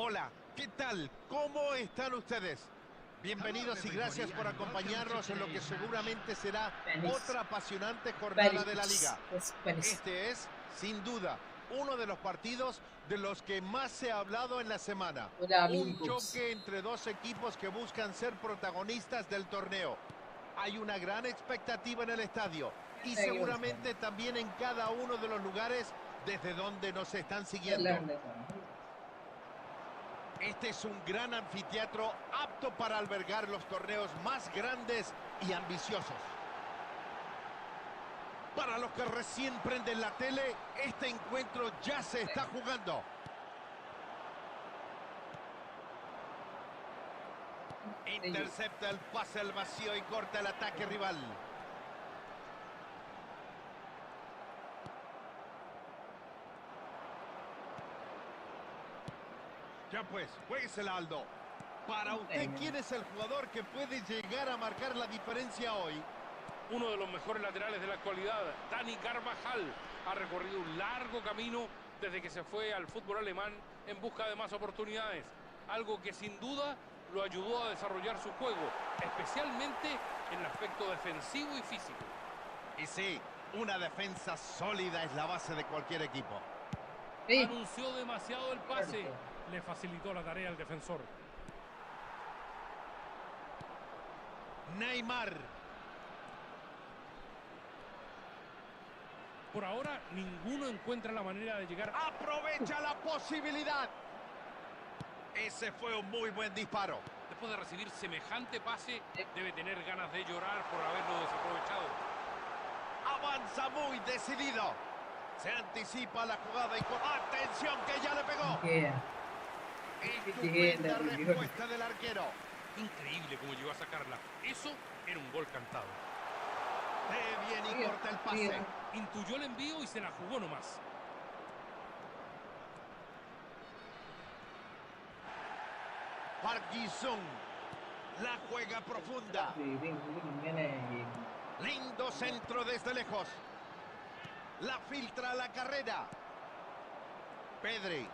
Hola, ¿qué tal? ¿Cómo están ustedes? Bienvenidos y gracias por acompañarnos en lo que seguramente será otra apasionante jornada de la Liga. Este es, sin duda, uno de los partidos de los que más se ha hablado en la semana. Un choque entre dos equipos que buscan ser protagonistas del torneo. Hay una gran expectativa en el estadio y seguramente también en cada uno de los lugares desde donde nos están siguiendo. Este es un gran anfiteatro apto para albergar los torneos más grandes y ambiciosos. Para los que recién prenden la tele, este encuentro ya se está jugando. Intercepta el pase al vacío y corta el ataque rival. Ya pues, juéguesela, Aldo. Para usted, ¿quién es el jugador que puede llegar a marcar la diferencia hoy? Uno de los mejores laterales de la actualidad, Dani Carvajal, ha recorrido un largo camino desde que se fue al fútbol alemán en busca de más oportunidades. Algo que sin duda lo ayudó a desarrollar su juego, especialmente en el aspecto defensivo y físico. Y sí, una defensa sólida es la base de cualquier equipo. Anunció demasiado el pase, le facilitó la tarea al defensor. Neymar. Por ahora, ninguno encuentra la manera de llegar. Aprovecha la posibilidad. Ese fue un muy buen disparo. Después de recibir semejante pase, debe tener ganas de llorar por haberlo desaprovechado. Avanza muy decidido. Se anticipa la jugada y con atención que ya le pegó. Estupenda respuesta del arquero. Increíble cómo llegó a sacarla. Eso era un gol cantado. Ve bien y corta el pase. Intuyó el envío y se la jugó nomás. Parkinson la juega profunda. Lindo centro desde lejos. La filtra a la carrera. Pedri.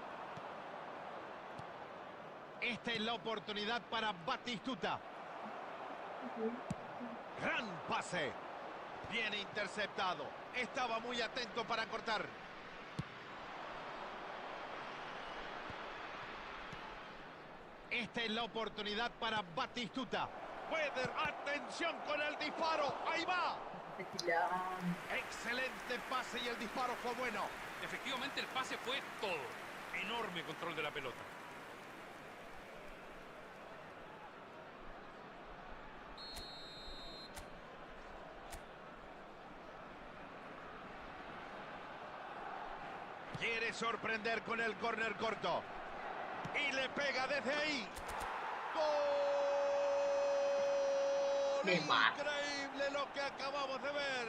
Esta es la oportunidad para Batistuta. Gran pase. Bien interceptado. Estaba muy atento para cortar. Esta es la oportunidad para Batistuta. Puede, atención con el disparo. Ahí va. Excelente pase y el disparo fue bueno. Efectivamente, el pase fue todo. Enorme control de la pelota. Quiere sorprender con el córner corto. Y le pega desde ahí. ¡Gol! Increíble lo que acabamos de ver.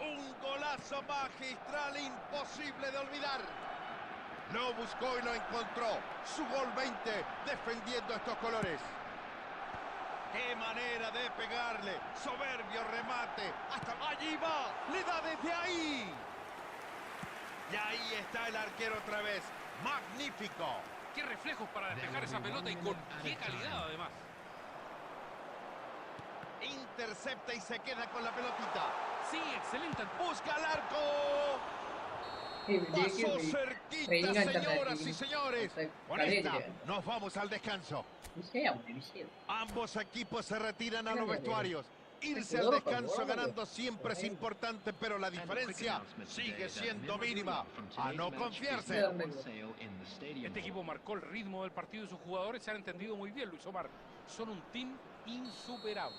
Un golazo magistral imposible de olvidar. Lo buscó y lo encontró. Su gol 20 defendiendo estos colores. ¡Qué manera de pegarle! Soberbio remate. Hasta allí va. Le da desde ahí. Y ahí está el arquero otra vez. ¡Magnífico! ¡Qué reflejos para despejar esa pelota y con qué calidad además! Intercepta y se queda con la pelotita. Sí, excelente. ¡Busca el arco! Pasó cerquita, señoras y señores. Con esta nos vamos al descanso. Ambos equipos se retiran a los vestuarios. Irse al descanso ganando siempre es importante, pero la diferencia sigue siendo mínima. A no confiarse. Este equipo marcó el ritmo del partido y sus jugadores se han entendido muy bien, Luis Omar. Son un team insuperable.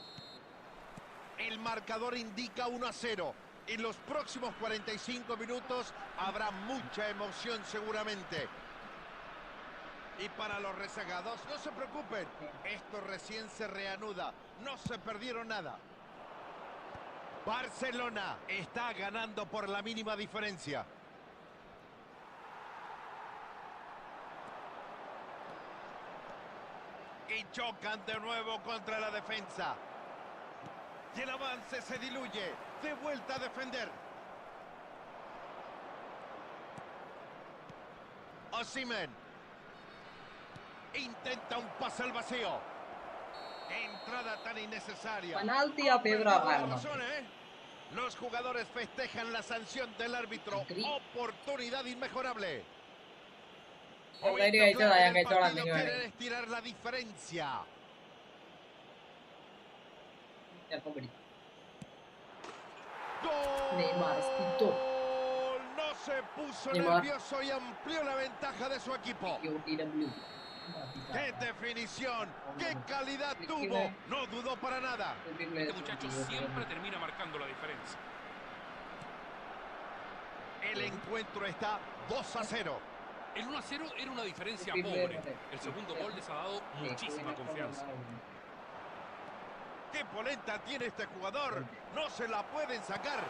El marcador indica 1-0. En los próximos 45 minutos habrá mucha emoción seguramente. Y para los rezagados, no se preocupen. Esto recién se reanuda. No se perdieron nada. Barcelona está ganando por la mínima diferencia. Y chocan de nuevo contra la defensa. Y el avance se diluye. De vuelta a defender. Osimhen. Intenta un pase al vacío. Entrada tan innecesaria. Penalti a Pedro Armando. Los jugadores festejan la sanción del árbitro. Oportunidad inmejorable. Quieren estirar la diferencia. ¡Gol! No se puso nervioso y amplió la ventaja de su equipo. ¡Qué definición! ¡Qué calidad tuvo! No dudó para nada. Este muchacho siempre termina marcando la diferencia. El encuentro está 2-0. El 1-0 era una diferencia pobre. El segundo gol les ha dado muchísima confianza. ¡Qué polenta tiene este jugador! ¡No se la pueden sacar!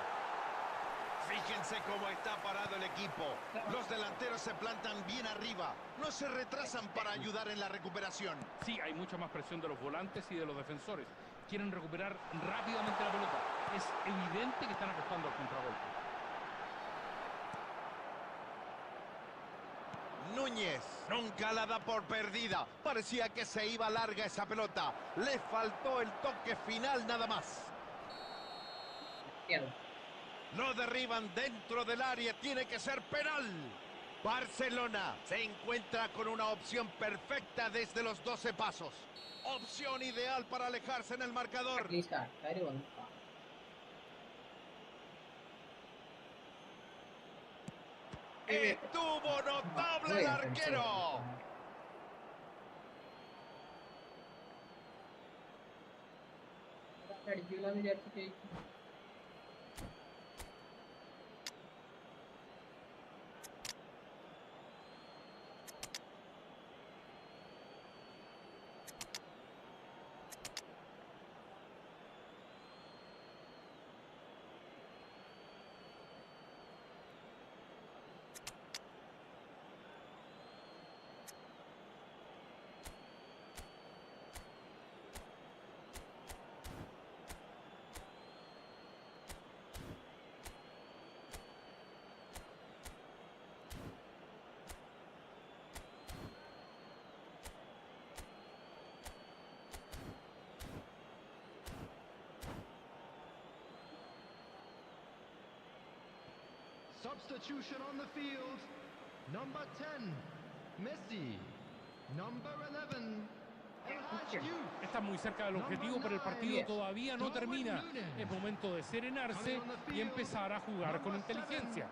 Fíjense cómo está parado el equipo. Los delanteros se plantan bien arriba. No se retrasan para ayudar en la recuperación. Sí, hay mucha más presión de los volantes y de los defensores. Quieren recuperar rápidamente la pelota. Es evidente que están apostando al contragolpe. Núñez nunca la da por perdida. Parecía que se iba larga esa pelota. Le faltó el toque final nada más. Lo derriban dentro del área. Tiene que ser penal. Barcelona se encuentra con una opción perfecta desde los 12 pasos. Opción ideal para alejarse en el marcador. Estuvo notable el arquero. Substitution on the field. Number 10, Messi. Number 11, El Hadji. Está muy cerca del objetivo, pero el partido todavía no termina. Es momento de serenarse y empezar a jugar con inteligencia.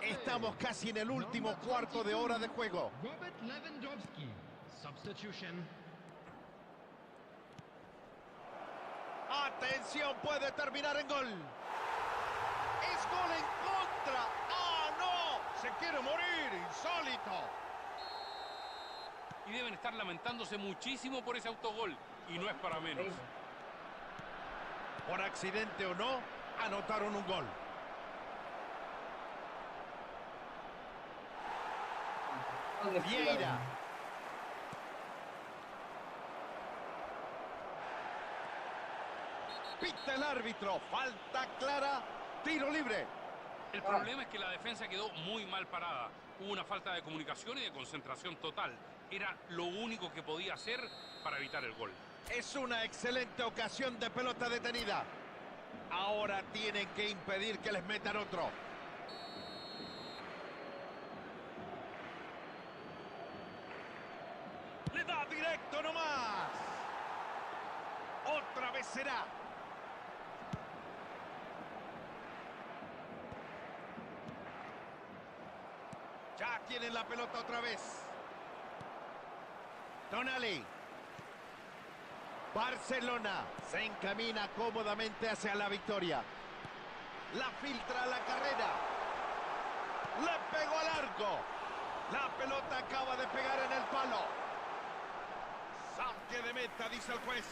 Estamos casi en el último cuarto de hora de juego. Robert Lewandowski. Substitution. Atención, puede terminar en gol. Es gol en contra. ¡Ah, no! Se quiere morir, insólito. Y deben estar lamentándose muchísimo por ese autogol. Y no es para menos. Por accidente o no, anotaron un gol. Vieira. Pita el árbitro. Falta clara. Tiro libre. El problema es que la defensa quedó muy mal parada. Hubo una falta de comunicación y de concentración total. Era lo único que podía hacer para evitar el gol. Es una excelente ocasión de pelota detenida. Ahora tienen que impedir que les metan otro. Le da directo nomás. Otra vez será. Ya tienen la pelota otra vez. Tonali. Barcelona se encamina cómodamente hacia la victoria. La filtra a la carrera. Le pegó al arco. La pelota acaba de pegar en el palo. Saque de meta, dice el juez.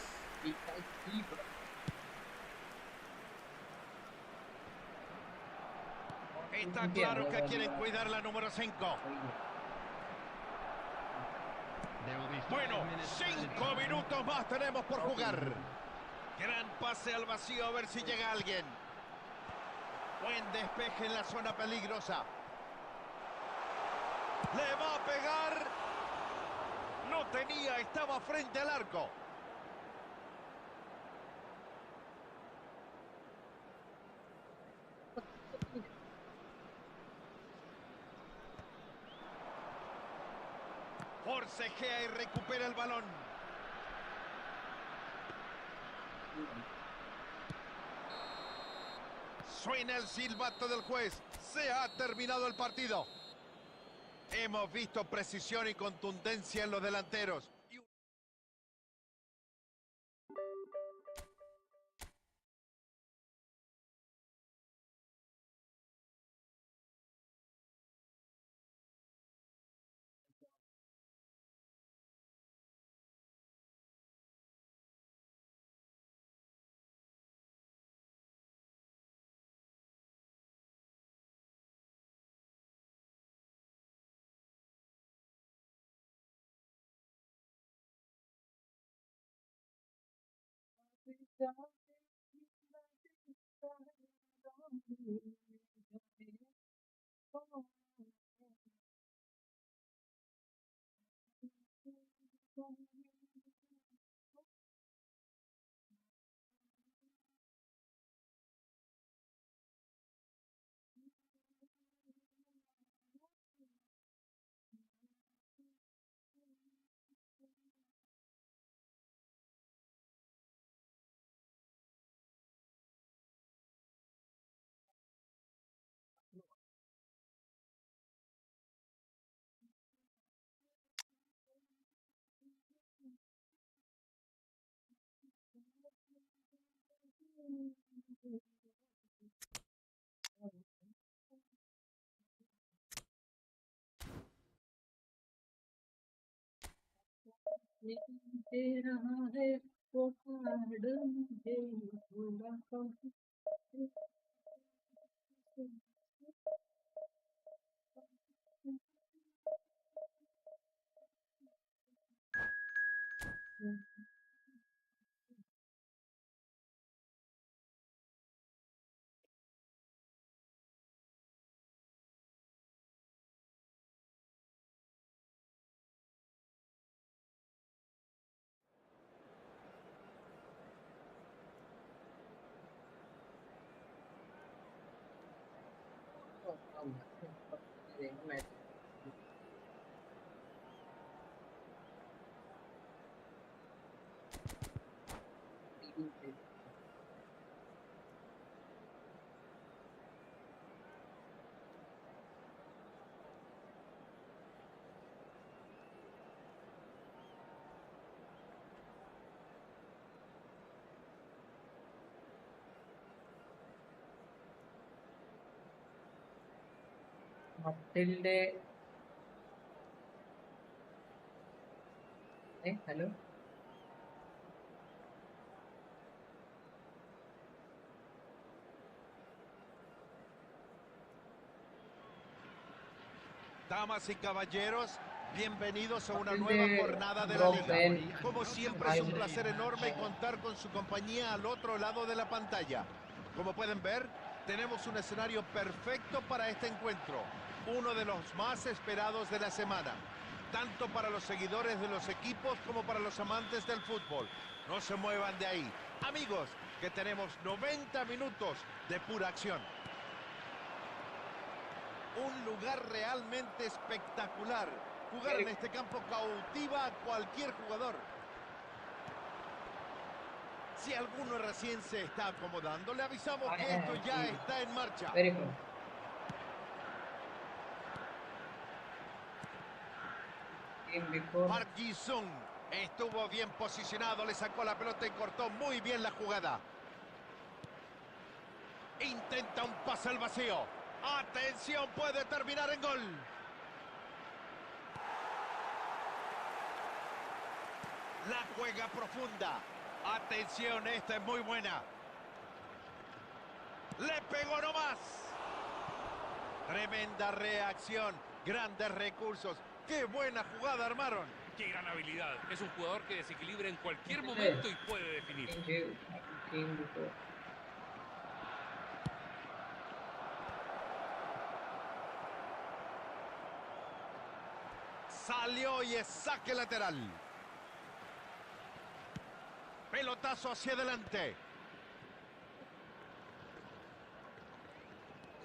Está claro que quieren cuidar la número 5. Bueno, 5 minutos más tenemos por jugar. Gran pase al vacío, a ver si llega alguien. Buen despeje en la zona peligrosa. Le va a pegar. No tenía, estaba frente al arco. Forcejea y recupera el balón. Suena el silbato del juez. Se ha terminado el partido. Hemos visto precisión y contundencia en los delanteros. दे रहा है वो card मुझे भूला कभी Matilde. Hello. Damas y caballeros, bienvenidos a una nueva jornada de la Liga. Como siempre es un placer enorme contar con su compañía al otro lado de la pantalla. Como pueden ver, tenemos un escenario perfecto para este encuentro, uno de los más esperados de la semana, tanto para los seguidores de los equipos como para los amantes del fútbol. No se muevan de ahí. Amigos, que tenemos 90 minutos de pura acción. Un lugar realmente espectacular. Jugar en este campo cautiva a cualquier jugador. Si alguno recién se está acomodando, le avisamos que esto ya está en marcha. Park Ji-sung estuvo bien posicionado, le sacó la pelota y cortó muy bien la jugada. Intenta un pase al vacío. Atención, puede terminar en gol. La juega profunda. Atención, esta es muy buena. Le pegó nomás. Tremenda reacción. Grandes recursos. ¡Qué buena jugada armaron! ¡Qué gran habilidad! Es un jugador que desequilibra en cualquier momento y puede definir. Salió y es saque lateral. Pelotazo hacia adelante.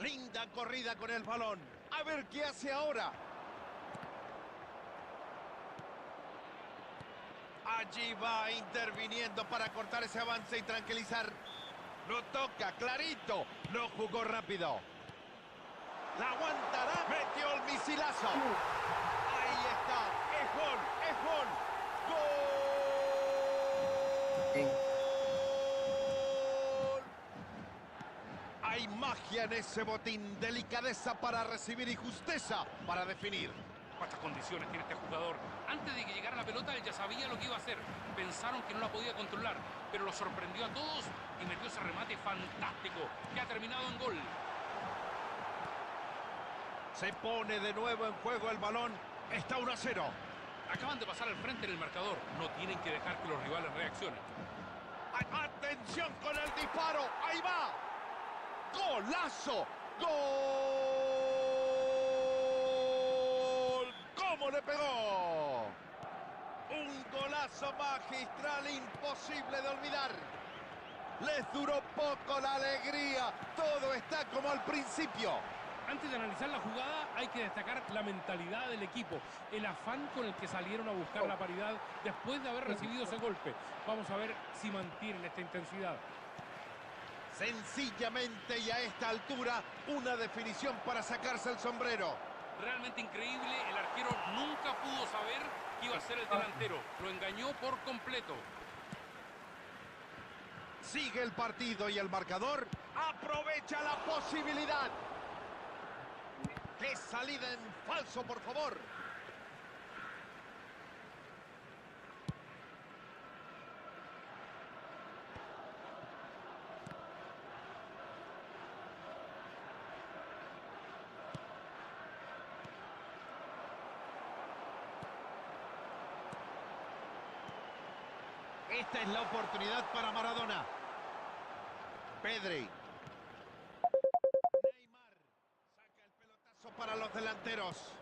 Linda corrida con el balón. A ver qué hace ahora. Allí va interviniendo para cortar ese avance y tranquilizar. Lo toca, clarito. Lo jugó rápido. La aguantará. Metió el misilazo. Ahí está. Es gol. Es gol. ¡Gol! Hay magia en ese botín. Delicadeza para recibir y justeza para definir. ¿Cuántas condiciones tiene este jugador? Antes de que llegara la pelota, él ya sabía lo que iba a hacer. Pensaron que no la podía controlar, pero lo sorprendió a todos y metió ese remate fantástico que ha terminado en gol. Se pone de nuevo en juego el balón. Está 1-0. Acaban de pasar al frente en el marcador. No tienen que dejar que los rivales reaccionen. ¡Atención con el disparo! ¡Ahí va! ¡Golazo! ¡Gol! ¿Cómo le pegó? Un golazo magistral imposible de olvidar. Les duró poco la alegría. Todo está como al principio. Antes de analizar la jugada, hay que destacar la mentalidad del equipo, el afán con el que salieron a buscar la paridad después de haber recibido ese golpe. Vamos a ver si mantienen esta intensidad. Sencillamente y a esta altura, una definición para sacarse el sombrero. Realmente increíble, el arquero nunca pudo saber que iba a ser el delantero. Lo engañó por completo. Sigue el partido y el marcador aprovecha la posibilidad. ¡Qué salida en falso, por favor! Esta es la oportunidad para Maradona. Pedri. Neymar. Saca el pelotazo para los delanteros.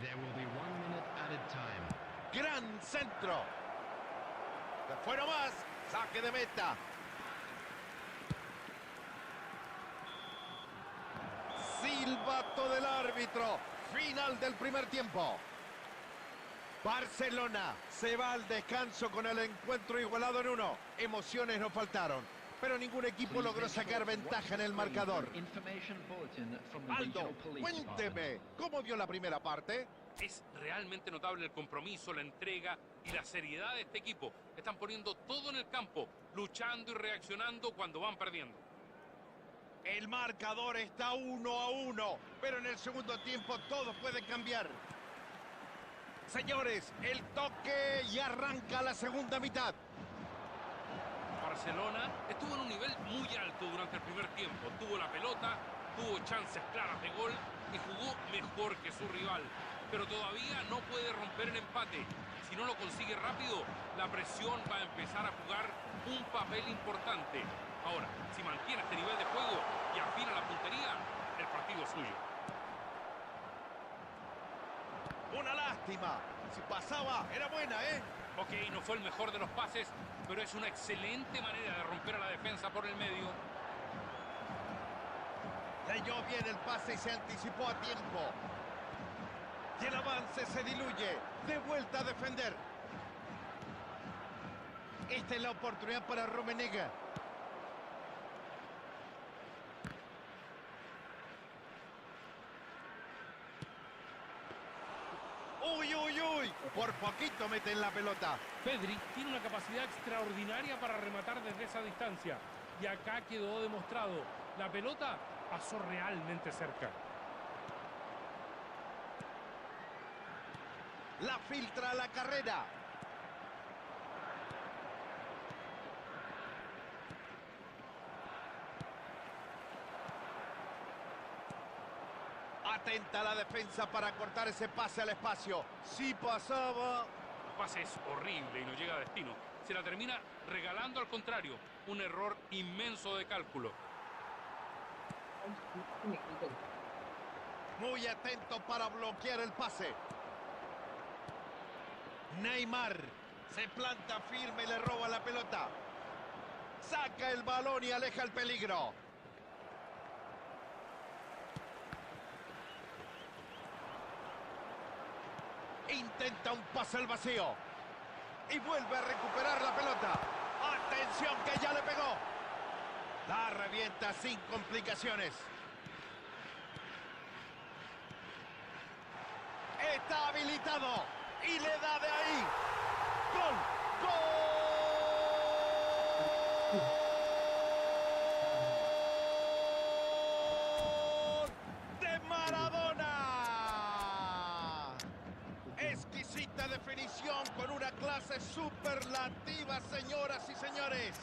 There will be 1 minute added time. Gran centro. Se fue nomás. Saque de meta. Silbato del árbitro. Final del primer tiempo. Barcelona se va al descanso con el encuentro igualado en 1. Emociones no faltaron, pero ningún equipo logró sacar ventaja en el marcador. Aldo, cuénteme, ¿cómo vio la primera parte? Es realmente notable el compromiso, la entrega y la seriedad de este equipo. Están poniendo todo en el campo, luchando y reaccionando cuando van perdiendo. El marcador está 1-1, pero en el segundo tiempo todo puede cambiar. Señores, el toque y arranca la segunda mitad. Barcelona estuvo en un nivel muy alto durante el primer tiempo. Tuvo la pelota, tuvo chances claras de gol y jugó mejor que su rival. Pero todavía no puede romper el empate. Si no lo consigue rápido, la presión va a empezar a jugar un papel importante. Ahora, si mantiene este nivel de juego y afina la puntería, el partido es suyo. Una lástima. Si pasaba, era buena, ¿eh? Ok, no fue el mejor de los pases, pero es una excelente manera de romper a la defensa por el medio. Leyó bien el pase y se anticipó a tiempo. Y el avance se diluye. De vuelta a defender. Esta es la oportunidad para Rummenigge. ¡Uy, uy, uy! Por poquito meten la pelota. Pedri tiene una capacidad extraordinaria para rematar desde esa distancia. Y acá quedó demostrado. La pelota pasó realmente cerca. La filtra a la carrera. Atenta la defensa para cortar ese pase al espacio. Si pasaba. El pase es horrible y no llega a destino. Se la termina regalando al contrario. Un error inmenso de cálculo. Muy atento para bloquear el pase. Neymar se planta firme y le roba la pelota. Saca el balón y aleja el peligro. Intenta un pase al vacío. Y vuelve a recuperar la pelota. ¡Atención que ya le pegó! La revienta sin complicaciones. Está habilitado. Y le da de ahí. ¡Gol! ¡Gol! ¡De Maradona! Exquisita definición con una clase superlativa, señoras y señores.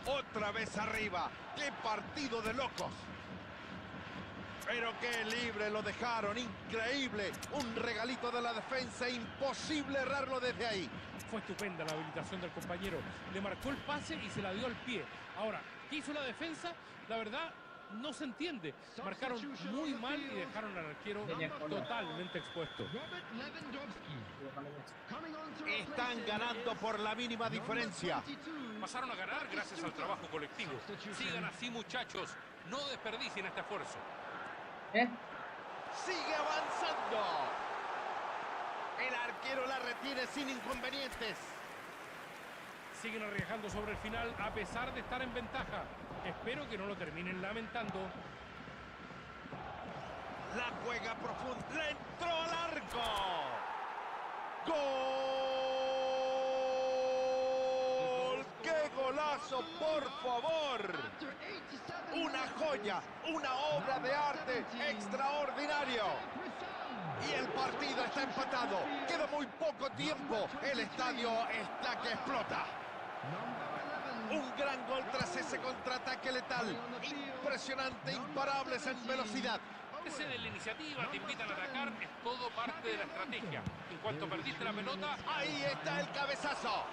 Otra vez arriba. ¡Qué partido de locos! Pero qué libre lo dejaron, increíble. Un regalito de la defensa, imposible errarlo desde ahí. Fue estupenda la habilitación del compañero. Le marcó el pase y se la dio al pie. Ahora, ¿qué hizo la defensa? La verdad, no se entiende. Marcaron muy mal y dejaron al arquero totalmente expuesto. Están ganando por la mínima diferencia. Pasaron a ganar gracias al trabajo colectivo. Sigan así, muchachos. No desperdicien este esfuerzo. Sigue avanzando. El arquero la retiene sin inconvenientes. Siguen arriesgando sobre el final a pesar de estar en ventaja. Espero que no lo terminen lamentando. La juega profunda. ¡Le entró al arco! ¡Gol! ¡Qué golazo, por favor! Una joya, una obra de arte extraordinario. Y el partido está empatado. Queda muy poco tiempo. El estadio está que explota. Un gran gol tras ese contraataque letal. Impresionante, imparables en velocidad. te ceden la iniciativa, te invitan a atacar, es todo parte de la estrategia. En cuanto perdiste la pelota... Ahí está el cabezazo.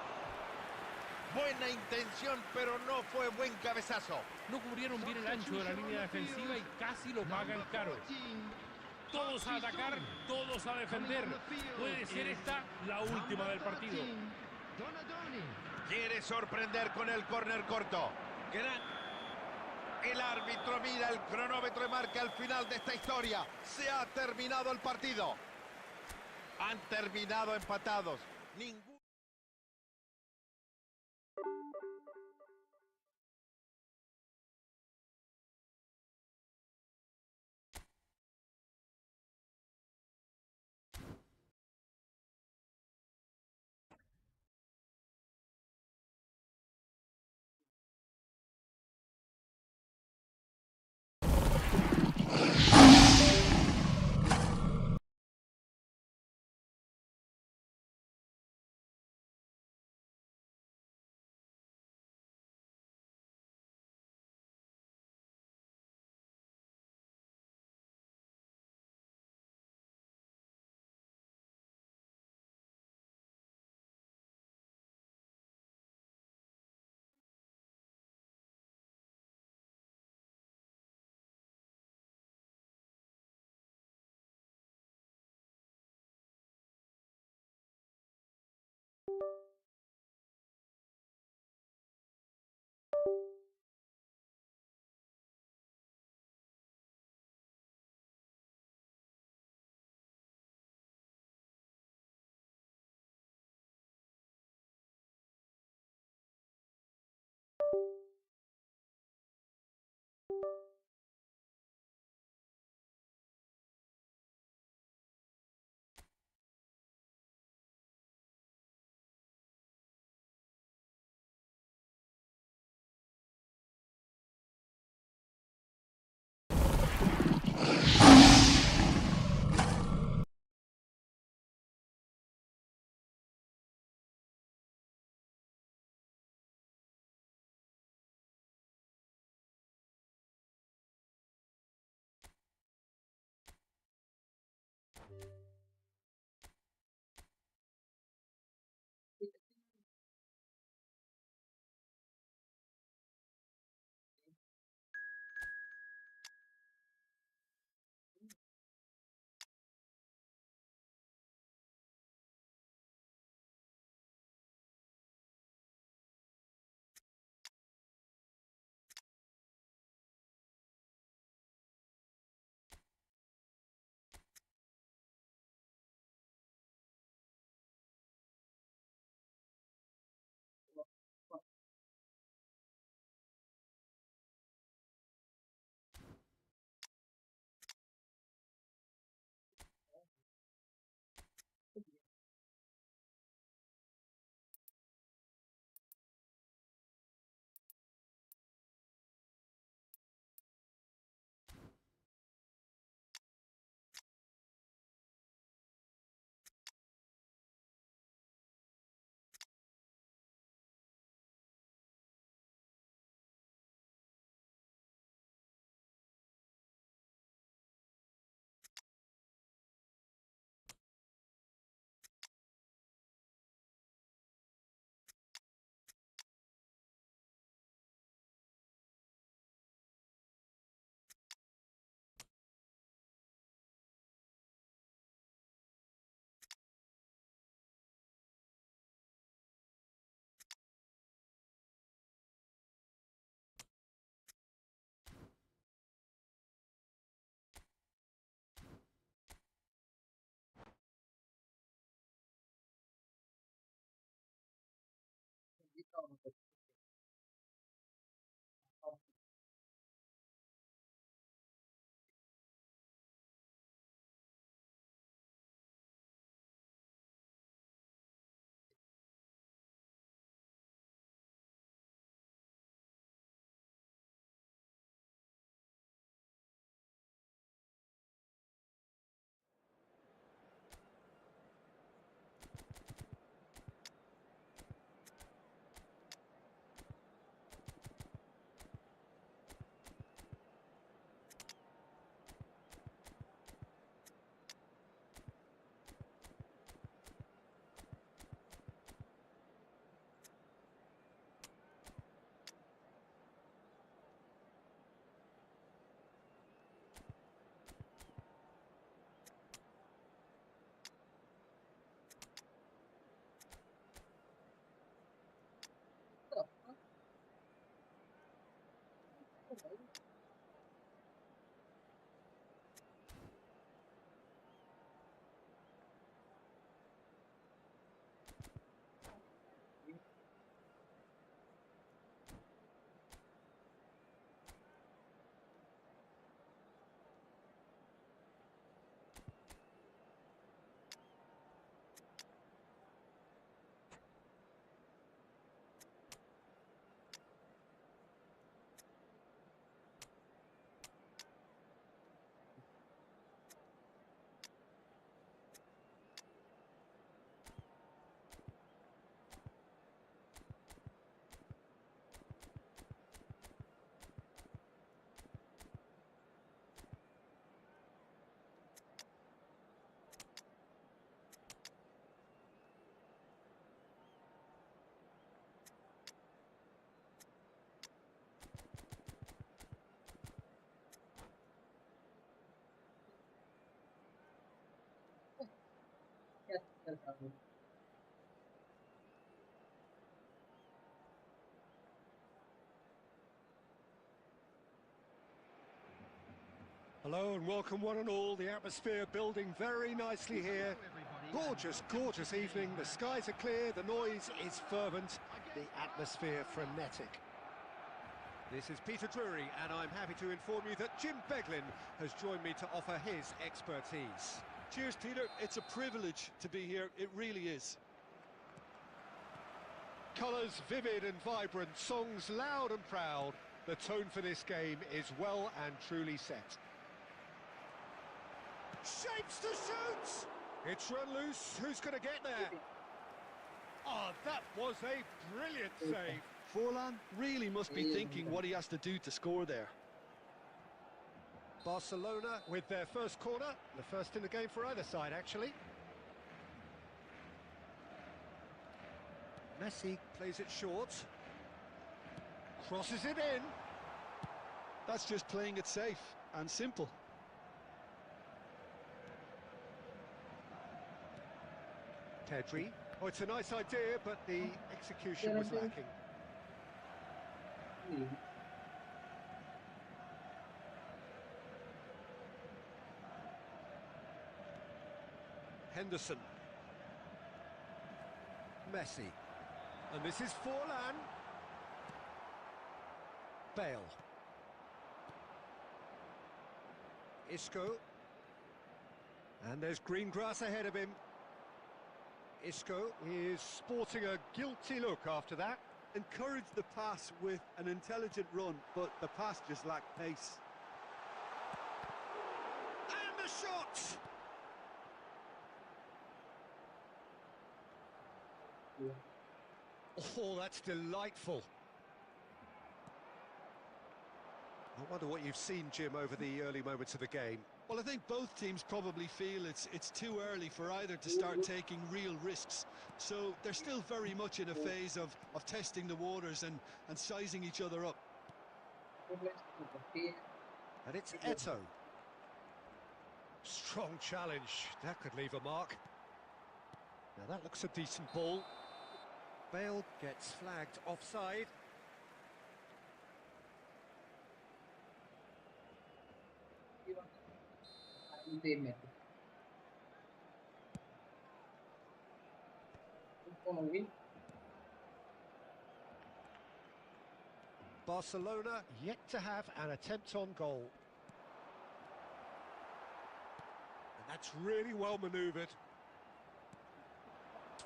Buena intención, pero no fue buen cabezazo. No cubrieron bien el ancho de la línea defensiva y casi lo pagan caro. Todos a atacar, todos a defender. Puede ser esta la última del partido. Quiere sorprender con el córner corto. El árbitro mira el cronómetro y marca el final de esta historia. Se ha terminado el partido. Han terminado empatados. Ningún... Hello and welcome one and all. The atmosphere building very nicely here. Gorgeous, gorgeous evening. The skies are clear, the noise is fervent, the atmosphere frenetic. This is Peter Drury and I'm happy to inform you that Jim Beglin has joined me to offer his expertise. Cheers, Peter. It's a privilege to be here. It really is. Colours vivid and vibrant, songs loud and proud. The tone for this game is well and truly set. Shapes to shoot! It's run loose. Who's going to get there? Oh, that was a brilliant save. Forlan really must be thinking what he has to do to score there. Barcelona with their first corner. The first in the game for either side, actually. Messi plays it short. Crosses it in. That's just playing it safe and simple. Pedri. Oh, it's a nice idea, but the execution was lacking. Henderson. Messi. And this is Forlan. Bale. Isco. And there's green grass ahead of him. Isco is sporting a guilty look after that. Encouraged the pass with an intelligent run, but the pass just lacked pace. And the shot! Oh, that's delightful. I wonder what you've seen, Jim, over the early moments of the game. Well, I think both teams probably feel it's too early for either to start taking real risks. So they're still very much in a phase of testing the waters and sizing each other up. And it's Eto'o. Strong challenge. That could leave a mark. Now that looks a decent ball. Bale gets flagged offside. Barcelona yet to have an attempt on goal. And that's really well manoeuvred.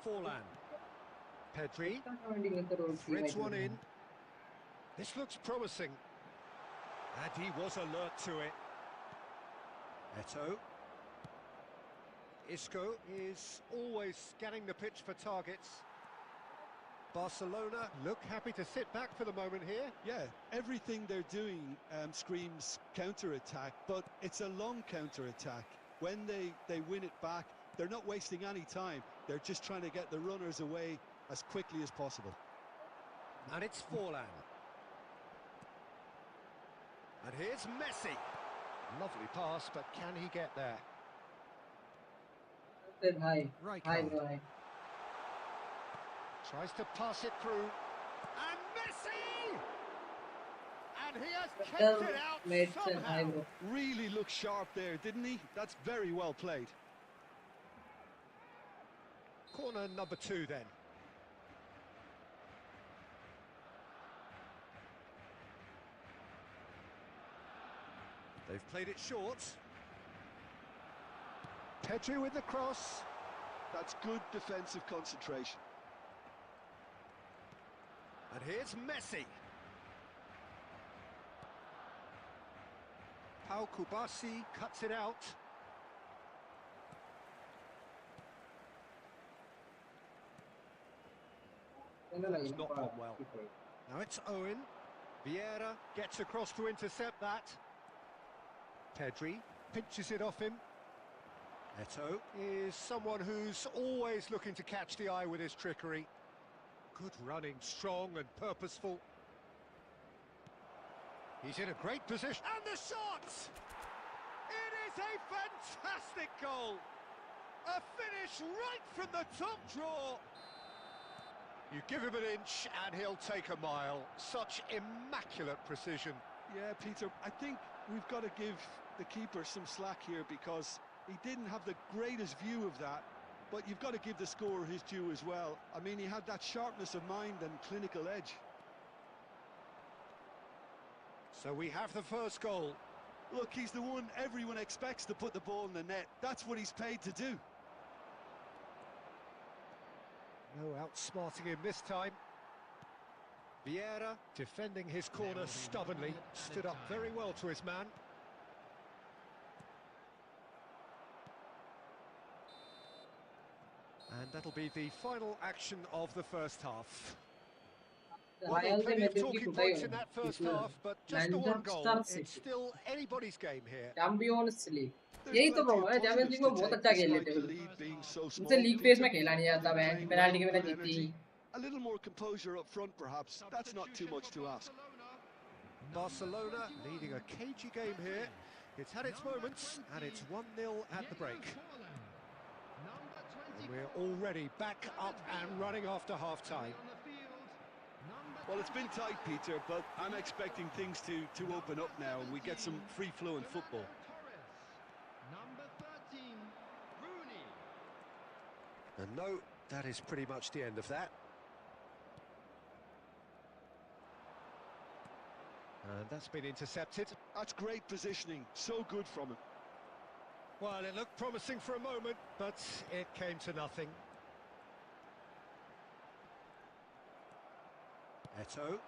Forlan. Pedri. Threads one in. This looks promising. And he was alert to it. Eto'o. Isco is always scanning the pitch for targets. Barcelona look happy to sit back for the moment here. Yeah, everything they're doing screams counter-attack, but it's a long counter-attack. When they win it back, they're not wasting any time. They're just trying to get the runners away as quickly as possible. And it's Forlan. And here's Messi. Lovely pass, but can he get there? Right. Tries to pass it through. And Messi! And he has kept it out somehow. Really looked sharp there, didn't he? That's very well played. Corner number 2 then. They've played it short. Pedri with the cross. That's good defensive concentration. And here's Messi. Pau Kubasi cuts it out. That's not gone well. Now it's Owen. Vieira gets across to intercept that. Pedri pinches it off him. Eto'o is someone who's always looking to catch the eye with his trickery. Good running, strong and purposeful. He's in a great position. And the shot! It is a fantastic goal! A finish finish right from the top draw. You give him an inch and he'll take a mile. Such immaculate precision. Yeah, Peter, I think we've got to give the keeper some slack here because he didn't have the greatest view of that, but you've got to give the scorer his due as well. I mean, he had that sharpness of mind and clinical edge. So we have the first goal. Look, he's the one everyone expects to put the ball in the net. That's what he's paid to do. No outsmarting him this time. Vieira, defending his corner stubbornly, stood up very well to his man. And that'll be the final action of the first half. Well, there were plenty of talking points in that first half, but just the one goal. It's still anybody's game here. Champions league There's यही तो plenty problem of है champions league में positives बहुत to अच्छा take खेल despite लेते the हो lead being so उनसे small. लीग फेज में खेला नहीं जाता मैं Playing पेनाल्टी well, के बिना good जीती energy. A little more composure up front, perhaps. That's not too much to ask. Barcelona leading a cagey game here. It's had its moments, and it's 1-0 at the break. And we're already back up and running after half-time. Well, it's been tight, Peter, but I'm expecting things to open up now and we get some free-flowing football. Number 13, Rooney. And no, that is pretty much the end of that. And that's been intercepted. That's great positioning. So good from him. Well, it looked promising for a moment, but it came to nothing. Eto'o.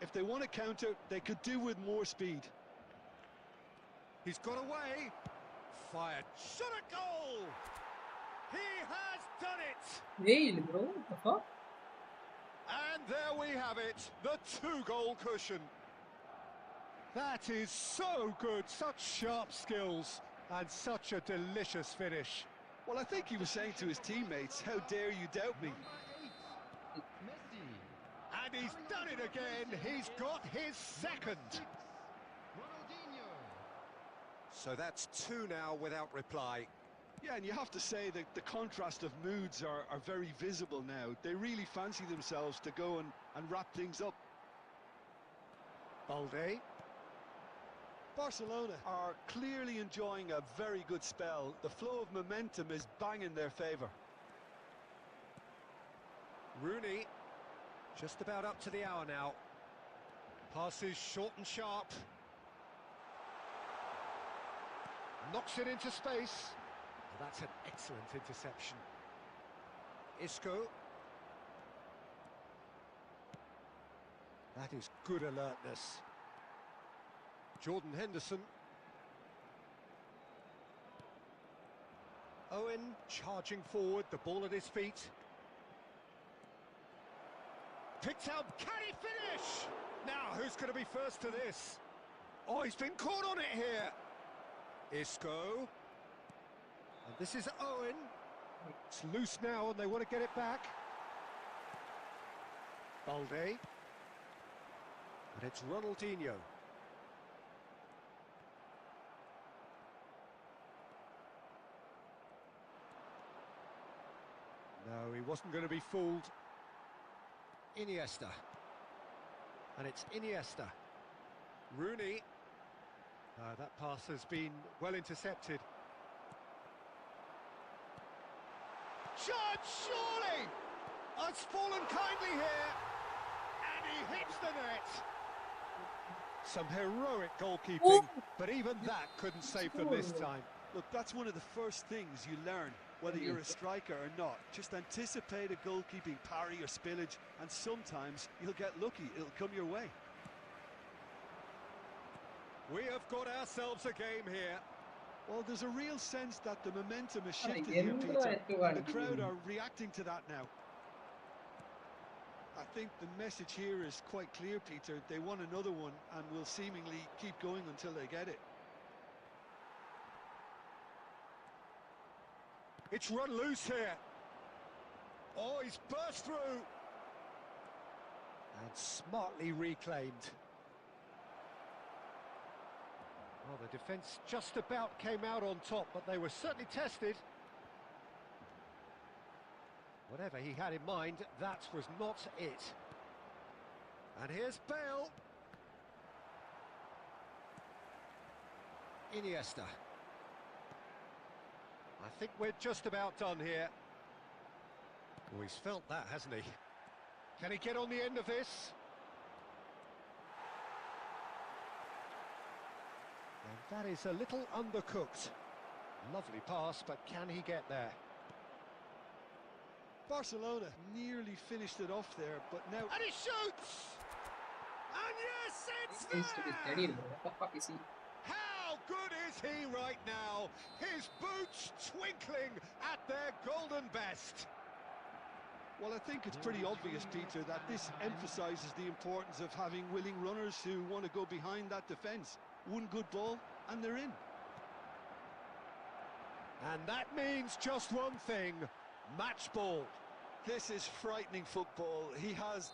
If they want to counter, they could do with more speed. He's got away. Fired. Shot a goal! He has done it! Nail, bro. What the fuck? And there we have it, the 2-goal cushion. That is so good, such sharp skills, and such a delicious finish. Well, I think he was saying to his teammates, how dare you doubt me? Number 8, Messi. And he's done it again, he's got his second. Ronaldinho. So that's 2 now without reply. Yeah, and you have to say that the contrast of moods are very visible now. They really fancy themselves to go and wrap things up. Balde. Barcelona are clearly enjoying a very good spell. The flow of momentum is bang in their favour. Rooney, just about up to the hour now. Passes short and sharp. Knocks it into space. Well, that's an excellent interception. Isco. That is good alertness. Jordan Henderson. Owen charging forward, the ball at his feet. Picked out, can he finish? Now, who's going to be first to this? Oh, he's been caught on it here. Isco. And this is Owen. It's loose now and they want to get it back. Balde. And it's Ronaldinho. No, he wasn't going to be fooled. Iniesta. And it's Iniesta. Rooney. That pass has been well intercepted. Shot, surely! It's fallen kindly here. And he hits the net. Some heroic goalkeeping, but even that couldn't save them this time. Look, that's one of the first things you learn, whether you're a striker or not. Just anticipate a goalkeeping parry or spillage, and sometimes you'll get lucky. It'll come your way. We have got ourselves a game here. Well, there's a real sense that the momentum has shifted here, Peter, and the crowd are reacting to that now. I think the message here is quite clear, Peter. They want another one and will seemingly keep going until they get it. It's run loose here. Oh, he's burst through. And smartly reclaimed. Well, the defence just about came out on top, but they were certainly tested. Whatever he had in mind, that was not it. And here's Bale. Iniesta. I think we're just about done here. Oh, he's felt that, hasn't he? Can he get on the end of this? And that is a little undercooked. Lovely pass, but can he get there? Barcelona nearly finished it off there, but now... And he shoots! And yes, it's He needs to be steady, there! bro. What the fuck is he? How good is he right now? His boots twinkling at their golden best. Well, I think it's pretty obvious, Peter, that this emphasises the importance of having willing runners who want to go behind that defence. One good ball, and they're in. And that means just one thing, match ball. This is frightening football. He has...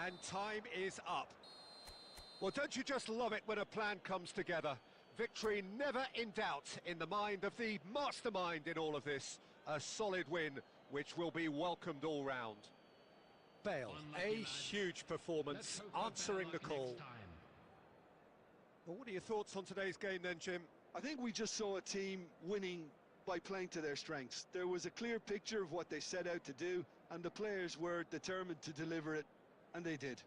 And time is up. Well, don't you just love it when a plan comes together? Victory never in doubt in the mind of the mastermind in all of this. A solid win, which will be welcomed all round. Bale, a huge performance, answering the call. Well, what are your thoughts on today's game then, Jim? I think we just saw a team winning by playing to their strengths. There was a clear picture of what they set out to do, and the players were determined to deliver it, and they did.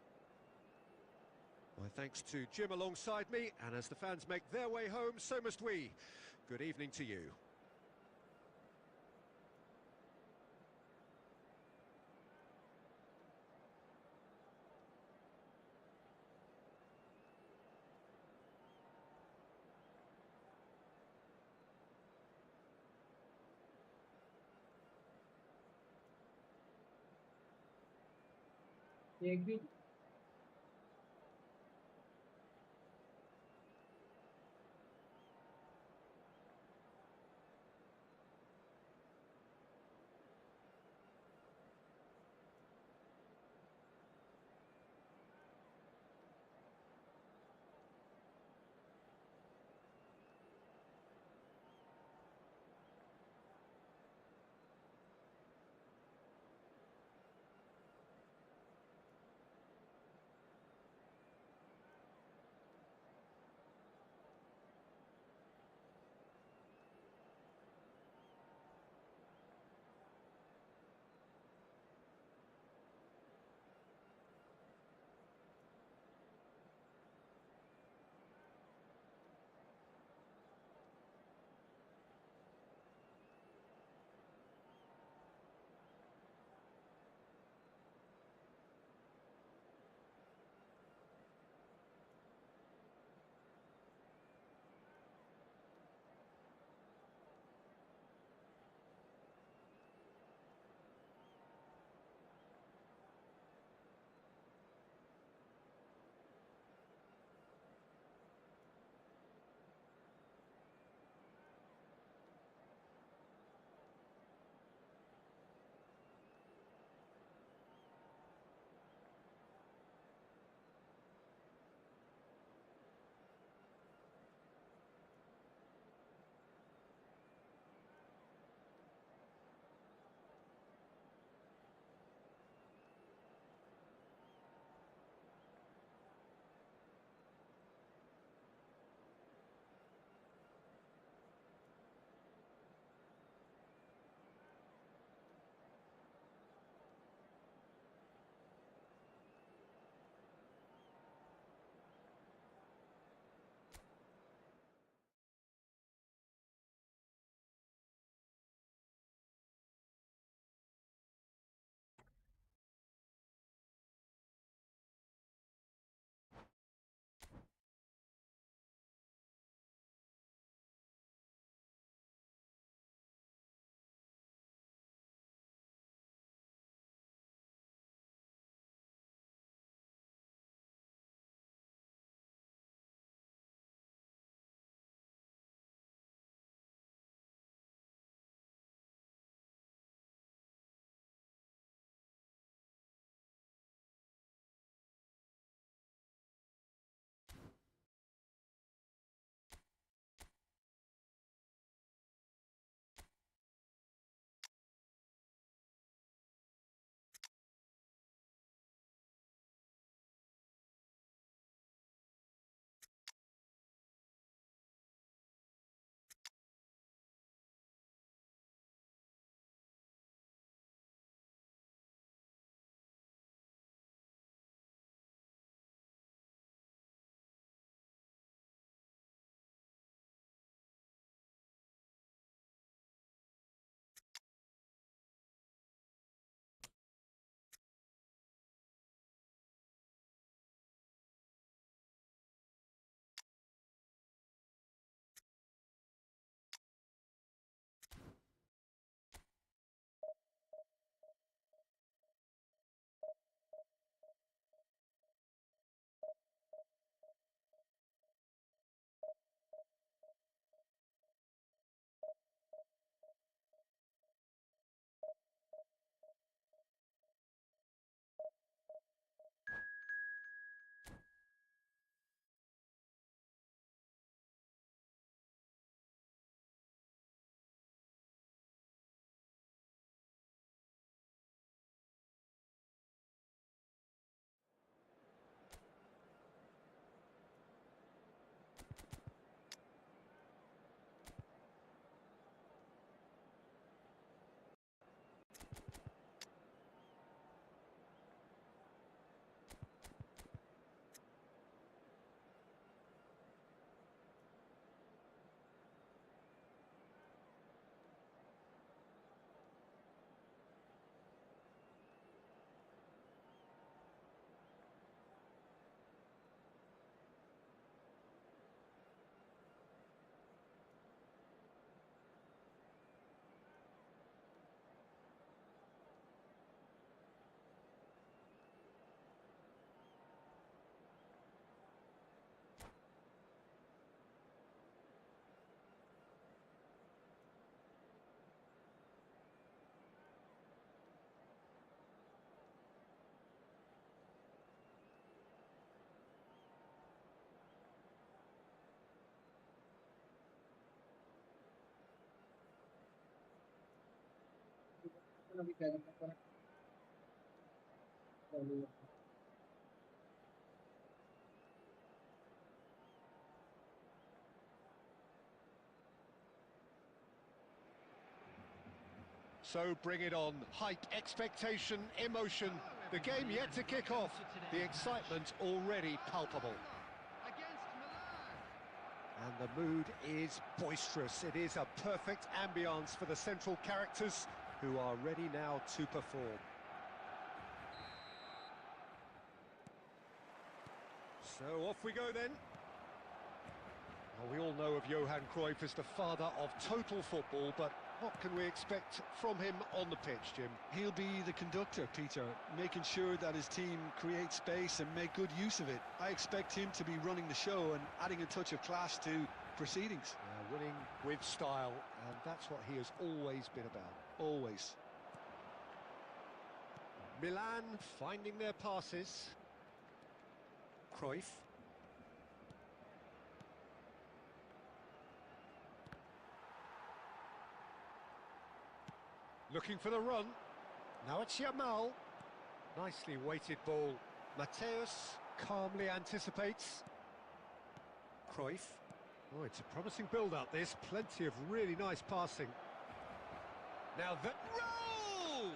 Well, thanks to Jim alongside me, and as the fans make their way home, so must we. Good evening to you. You agree? अभी क्या करना पड़ा चलिए So bring it on. Hype, expectation, emotion. The game yet to kick off. The excitement already palpable. Against Milan. And the mood is boisterous. It is a perfect ambience for the central characters who are ready now to perform. So off we go then. Well, we all know of Johan Cruyff as the father of total football, but what can we expect from him on the pitch, Jim? He'll be the conductor, Peter, making sure that his team creates space and make good use of it. I expect him to be running the show and adding a touch of class to proceedings. Winning with style, and that's what he has always been about. Always. Milan finding their passes. Cruyff. Looking for the run. Now it's Yamal. Nicely weighted ball. Mateus calmly anticipates. Cruyff. Oh, it's a promising build-up, this. Plenty of really nice passing. Now that... Roll!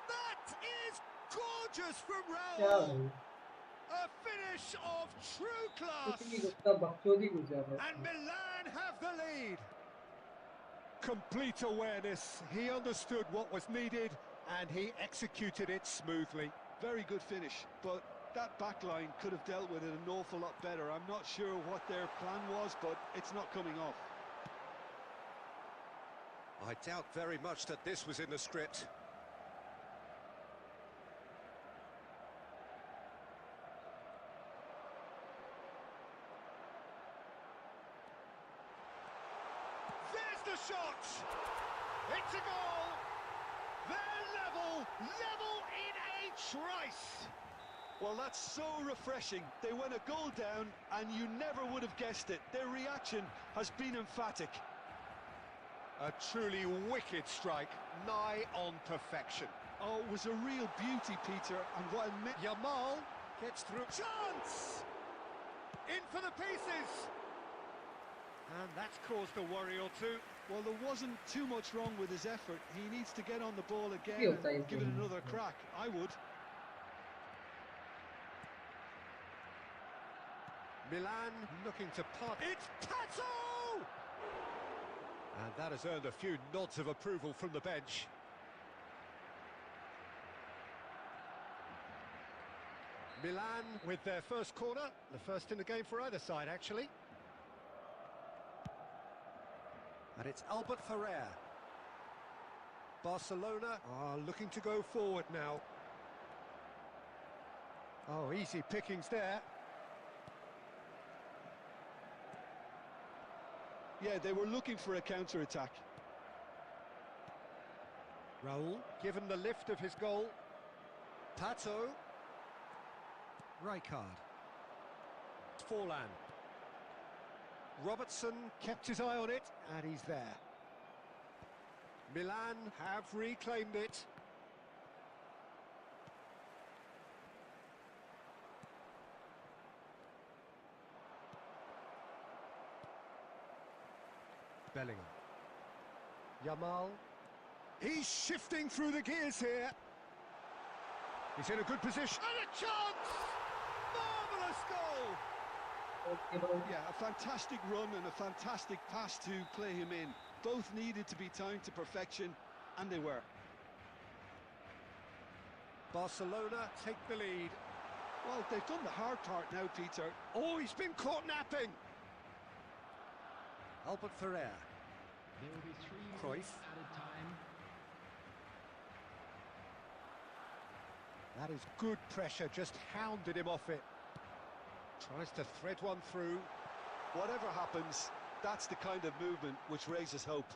That is gorgeous from क्या Raul! भाई A finish of true class! कितनी गुस्सा बकचोदी गुजर रहा And है Milan have the lead. Complete awareness. He understood what was needed and he executed it smoothly. Very good finish, but that back line could have dealt with it an awful lot better. I'm not sure what their plan was, but it's not coming off. I doubt very much that this was in the script. There's the shot! It's a goal! They're level in a trice! Well, that's so refreshing. They went a goal down, and you never would have guessed it. Their reaction has been emphatic. A truly wicked strike, nigh on perfection. Oh, it was a real beauty, Peter, and what a... Yamal gets through. Chance! In for the pieces! And that's caused a worry or two. Well, there wasn't too much wrong with his effort. He needs to get on the ball again Feels and like give it him. another crack. I would. Milan looking to pot. It's Pato! And that has earned a few nods of approval from the bench. Milan with their first corner, the first in the game for either side, actually. And it's Albert Ferrer. Barcelona are looking to go forward now. Oh, easy pickings there. Yeah, they were looking for a counter-attack. Raul, given the lift of his goal. Pato. Rijkaard. Forlan. Robertson kept his eye on it, and he's there. Milan have reclaimed it. Bellingham. Yamal. He's shifting through the gears here. He's in a good position. And a chance! Marvellous goal! Okay bro Yeah, a fantastic run and a fantastic pass to play him in. Both needed to be timed to perfection, and they were. Barcelona take the lead. Well, they've done the hard part now, Peter. Oh, he's been caught napping. Albert Ferrer. There will be 3 Cruyff. minutes added time. That is good pressure, just hounded him off it. Tries to thread one through. Whatever happens, that's the kind of movement which raises hope.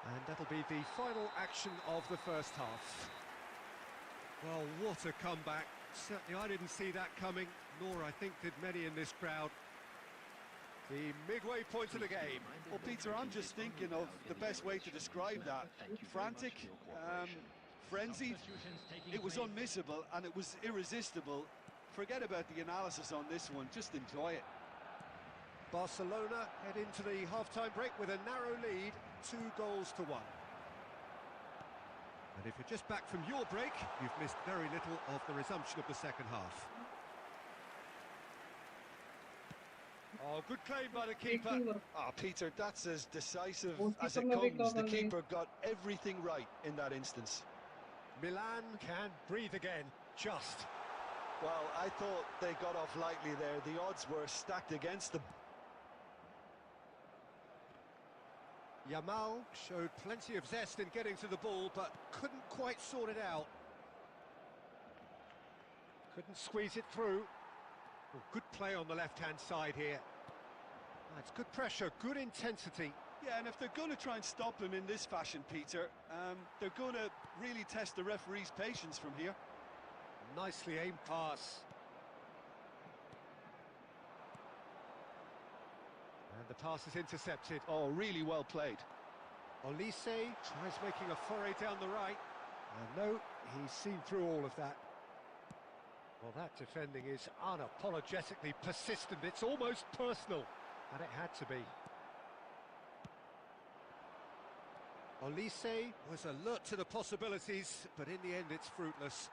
And that'll be the final action of the first half. Well, what a comeback. Certainly I didn't see that coming, nor I think did many in this crowd. The midway point of the game. Well, Peter, I'm just thinking of the best way to describe that. Frantic, frenzied. It was unmissable and it was irresistible. Forget about the analysis on this one, just enjoy it. Barcelona head into the half-time break with a narrow lead, 2-1. And if you're just back from your break, you've missed very little of the resumption of the second half. Oh, good claim by the keeper. Oh, Peter, that's as decisive Goalkeeper as it ne comes. The beklemedi. keeper got everything right in that instance. Milan can breathe again, just. Well, I thought they got off lightly there. The odds were stacked against them. Yamal showed plenty of zest in getting to the ball, but couldn't quite sort it out. Couldn't squeeze it through. Well, good play on the left-hand side here. It's good pressure, good intensity. Yeah, and if they're going to try and stop him in this fashion, Peter, they're going to really test the referee's patience from here. Nicely aimed pass. And the pass is intercepted. Oh, really well played. Olise tries making a foray down the right. And no, he's seen through all of that. Well, that defending is unapologetically persistent. It's almost personal. And it had to be. Olise was alert to the possibilities, but in the end it's fruitless.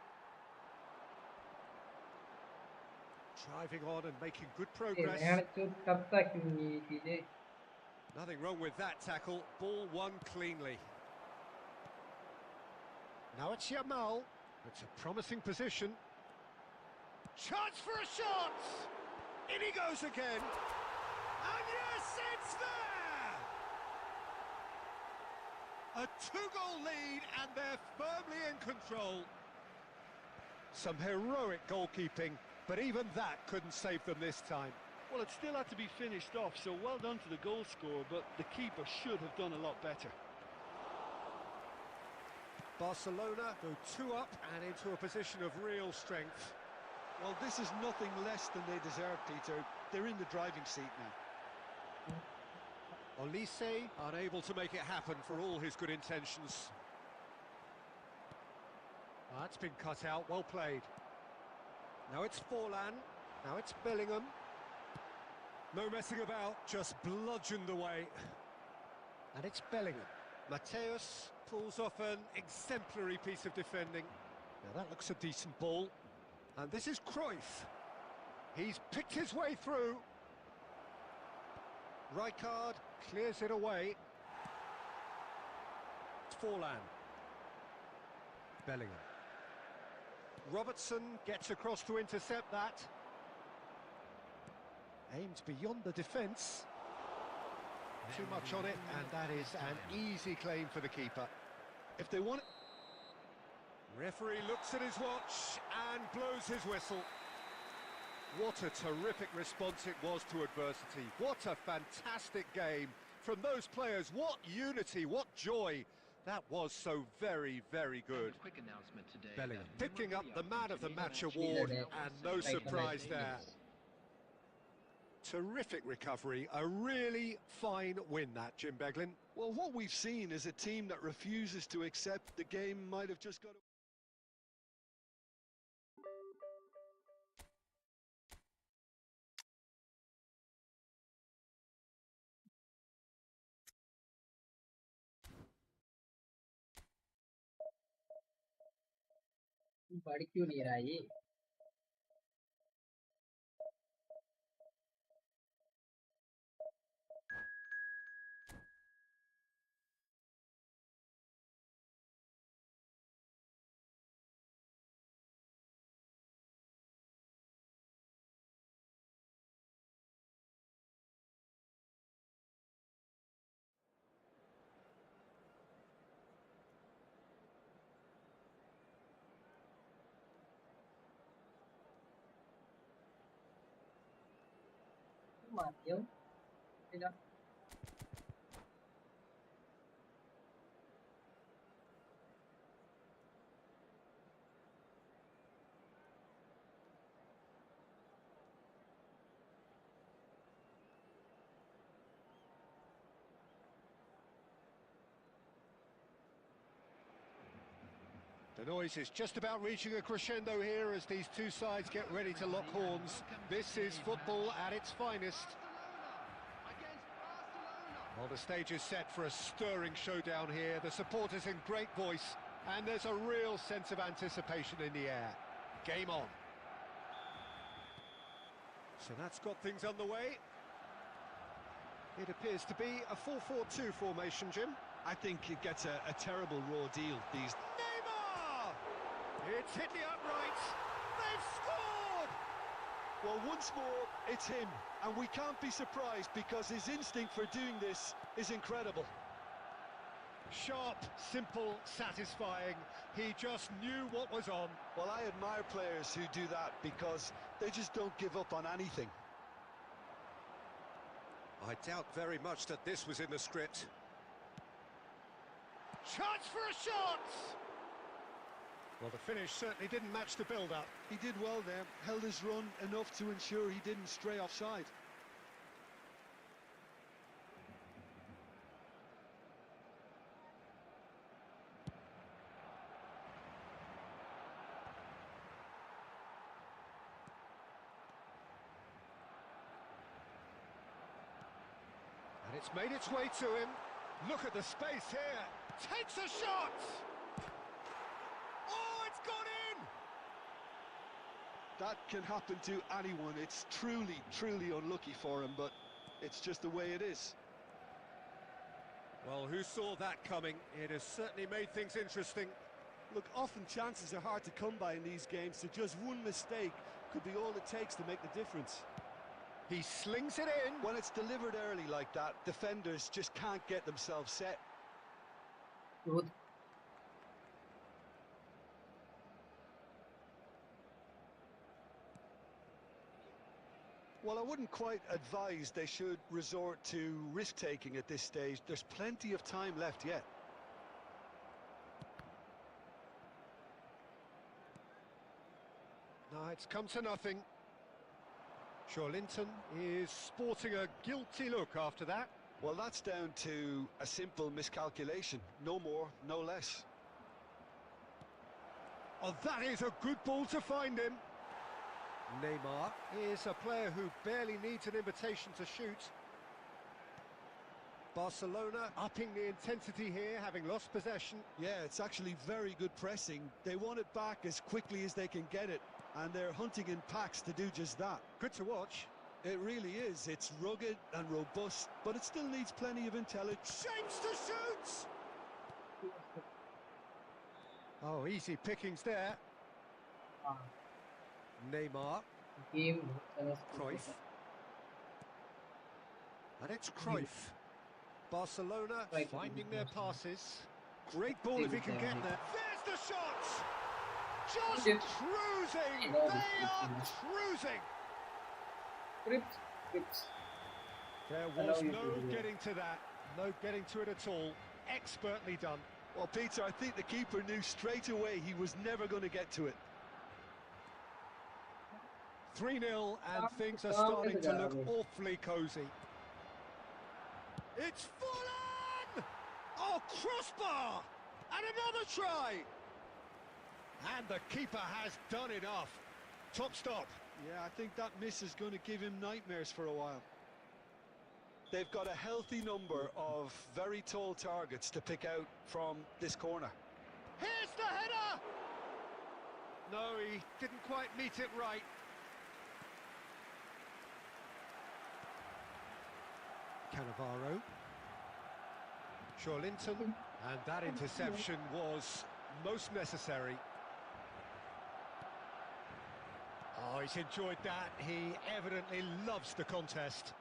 Driving on and making good progress. Nothing wrong with that tackle. Ball won cleanly. Now it's Yamal. It's a promising position. Chance for a shot! In he goes again. And yes, it's there! A 2-goal lead and they're firmly in control. Some heroic goalkeeping, but even that couldn't save them this time. Well, it still had to be finished off, so well done to the goal scorer, but the keeper should have done a lot better. Barcelona go 2 up and into a position of real strength. Well, this is nothing less than they deserve, Peter. They're in the driving seat now. Olise unable to make it happen for all his good intentions. That's been cut out, well played. Now it's Forlan, now it's Bellingham. No messing about, just bludgeoned away. And it's Bellingham. Mateus pulls off an exemplary piece of defending. Now that looks a decent ball. And this is Cruyff. He's picked his way through. Rijkaard clears it away. It's Forlan. Bellingham. Robertson gets across to intercept that. Aimed beyond the defence. Too much on it, and that is an easy claim for the keeper. If they want it... Referee looks at his watch and blows his whistle. What a terrific response it was to adversity. What a fantastic game from those players. What unity, what joy. That was so very, very good. Bellingham picking up the Man of the Match award, and no surprise there. Terrific recovery, a really fine win that, Jim Beglin. Well, what we've seen is a team that refuses to accept the game might have just got... बढ़ क्यों नहीं रहा ये? माध्यम बिना The noise is just about reaching a crescendo here as these two sides get ready to lock horns. This is football at its finest. Well, the stage is set for a stirring showdown here. The supporters in great voice, and there's a real sense of anticipation in the air. Game on. So that's got things underway. It appears to be a 4-4-2 formation, Jim. I think it gets a terrible raw deal. These Neymar! It's hit the uprights. They've scored! Well, once more, it's him. And we can't be surprised because his instinct for doing this is incredible. Sharp, simple, satisfying. He just knew what was on. Well, I admire players who do that because they just don't give up on anything. I doubt very much that this was in the script. Chance for a shot! Well, the finish certainly didn't match the build-up. He did well there, held his run enough to ensure he didn't stray offside. And it's made its way to him. Look at the space here. Takes a shot! Oh, it's gone in! That can happen to anyone. It's truly, truly unlucky for him, but it's just the way it is. Well, who saw that coming? It has certainly made things interesting. Look, often chances are hard to come by in these games, so just one mistake could be all it takes to make the difference. He slings it in. When it's delivered early like that, defenders just can't get themselves set. Good. Well, I wouldn't quite advise they should resort to risk-taking at this stage. There's plenty of time left yet. No, it's come to nothing. Linton is sporting a guilty look after that. Well, that's down to a simple miscalculation. No more, no less. Oh, that is a good ball to find him. Neymar is a player who barely needs an invitation to shoot. Barcelona upping the intensity here, having lost possession. Yeah, it's actually very good pressing. They want it back as quickly as they can get it, and they're hunting in packs to do just that. Good to watch. It really is. It's rugged and robust, but it still needs plenty of intelligence. Shapes to shoot! Oh, easy pickings there. Neymar. Game. Cruyff. And it's Cruyff. Barcelona finding their passes. Great ball if he can get there. There's the shot! Just cruising! They are cruising! Grips. There was no getting to that. No getting to it at all. Expertly done. Well, Peter, I think the keeper knew straight away he was never going to get to it. 3-0 and things are starting to look awfully cosy. It's full on! Oh, crossbar! And another try! And the keeper has done enough. Top stop. Yeah, I think that miss is going to give him nightmares for a while. They've got a healthy number of very tall targets to pick out from this corner. Here's the header! No, he didn't quite meet it right. Cannavaro. Linton. And that interception was most necessary. Oh, he's enjoyed that. He evidently loves the contest.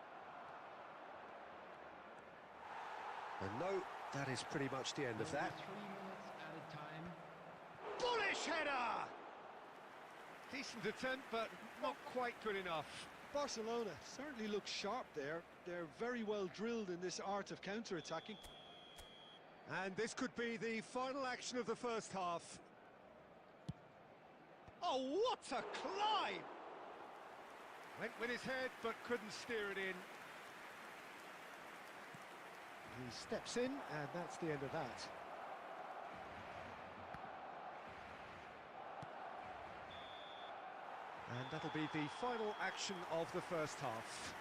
And no, that is pretty much the end of that. 3 minutes at a time. Bullish header! Decent attempt, but not quite good enough. Barcelona certainly looks sharp there. They're very well drilled in this art of counter-attacking. And this could be the final action of the first half. Oh, what a climb! Went with his head, but couldn't steer it in. He steps in, and that's the end of that. And that'll be the final action of the first half.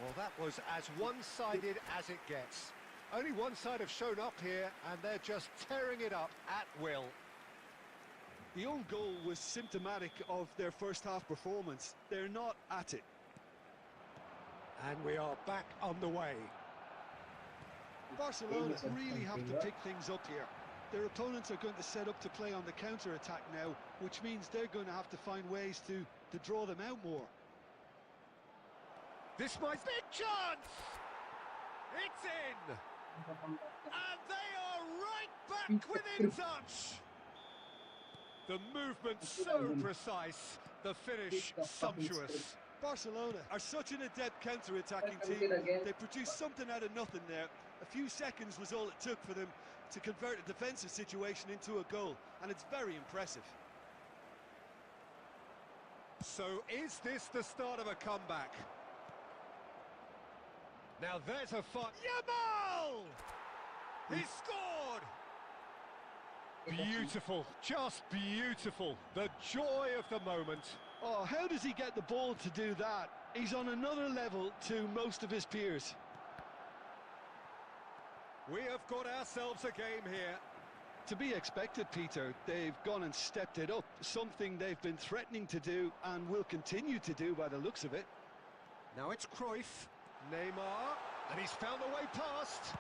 Well, that was as one-sided as it gets. Only one side have shown up here, and they're just tearing it up at will. The own goal was symptomatic of their first half performance. They're not at it. And we are back on the way. Barcelona really have to pick things up here. Their opponents are going to set up to play on the counter-attack now, which means they're going to have to find ways to draw them out more. This might be a chance! It's in! And they are right back within touch! The movement so precise, the finish sumptuous. Barcelona are such an adept counter-attacking team. They produced something out of nothing there. A few seconds was all it took for them to convert a defensive situation into a goal, and it's very impressive. So is this the start of a comeback? Now there's a fight. Yamal! He scored! Beautiful, just beautiful. The joy of the moment. Oh, how does he get the ball to do that? He's on another level to most of his peers. We have got ourselves a game here. To be expected, Peter. They've gone and stepped it up, something they've been threatening to do and will continue to do by the looks of it. Now it's Cruyff, Neymar, and he's found the way past.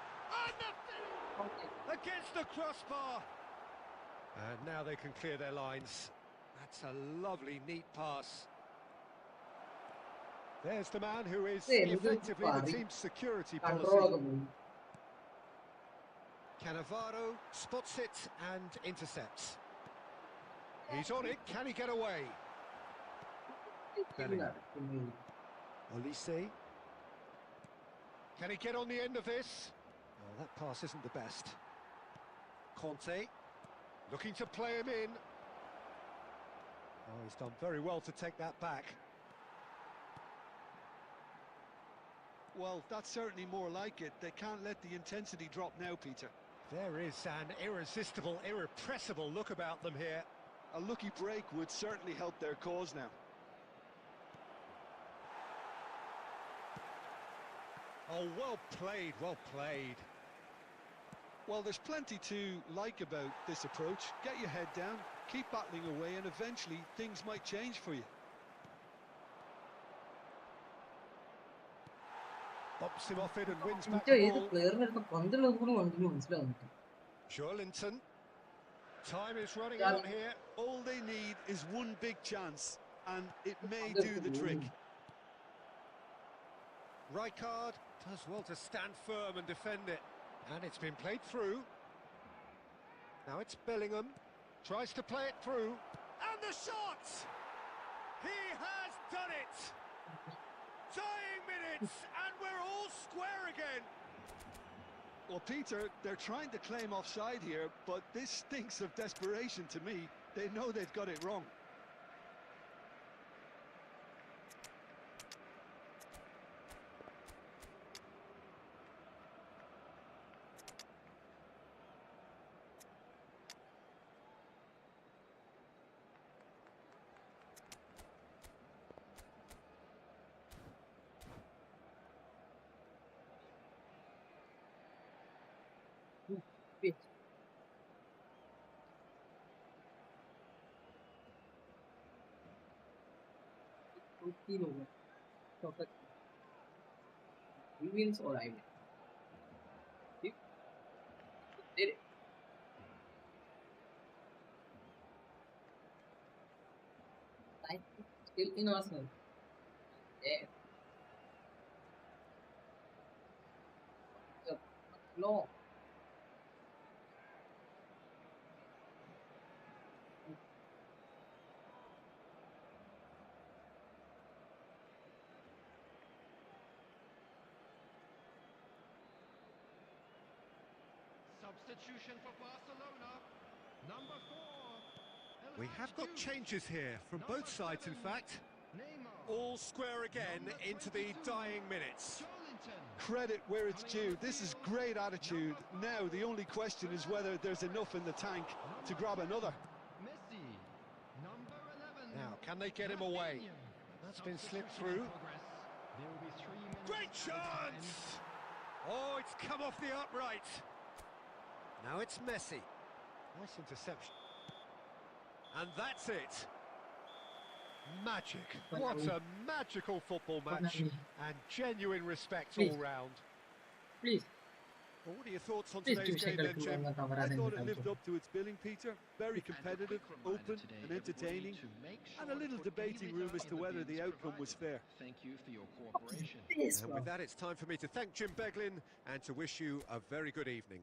And the against the crossbar. And now they can clear their lines. That's a lovely, neat pass. There's the man who is effectively the team's security policy. Cannavaro spots it and intercepts. He's on it, can he get away? Olise. Can he get on the end of this? Oh, that pass isn't the best. Conte, looking to play him in. Oh, he's done very well to take that back. Well, that's certainly more like it. They can't let the intensity drop now, Peter. There is an irresistible, irrepressible look about them here. A lucky break would certainly help their cause now. Oh, well played, well played. Well, there's plenty to like about this approach. Get your head down, keep battling away, and eventually things might change for you. Bumps him off it and wins back the ball. Joelinton. Time is running out here. All they need is one big chance, and it may do the trick. Rijkaard does well to stand firm and defend it. And it's been played through. Now it's Bellingham. Tries to play it through. And the shot! He has done it! Dying minutes, and we're all square again. Well, Peter, they're trying to claim offside here, but this stinks of desperation to me. They know they've got it wrong. Bitch. He wins or I win. He did it. Still in Arsenal. Yeah. No. Substitution for Barcelona. Number 4. We have got changes here from both sides, in fact. Neymar. All square again into the dying minutes. Credit where it's due. This is great attitude. Now the only question is whether there's enough in the tank to grab another. Messi. Number 11. Now, Can they get him away? That's been slipped through. Great chance! Oh, it's come off the upright. Now it's Messi. Nice interception. And that's it. Magic. What a magical football match. And genuine respect all round. Please. Well, what are your thoughts on Please today's game then, Jim? I Tavares thought it lived up to its billing, Peter. Very competitive, open and entertaining. And a little debating room as to whether the outcome was fair. Thank you for your cooperation. And with that, it's time for me to thank Jim Beglin and to wish you a very good evening.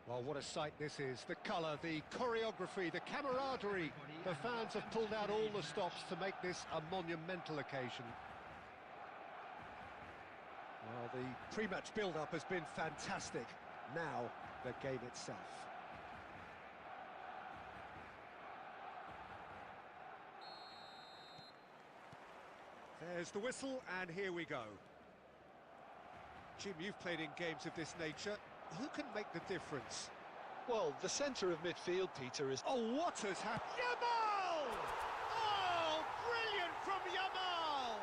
Well, what a sight this is. The colour, the choreography, the camaraderie. The fans have pulled out all the stops to make this a monumental occasion. Well, the pre-match build-up has been fantastic. Now, the game itself. There's the whistle, and here we go. Jim, you've played in games of this nature. Who can make the difference? Well, the centre of midfield, Peter, is... Oh, what has happened? Yamal! Oh, brilliant from Yamal!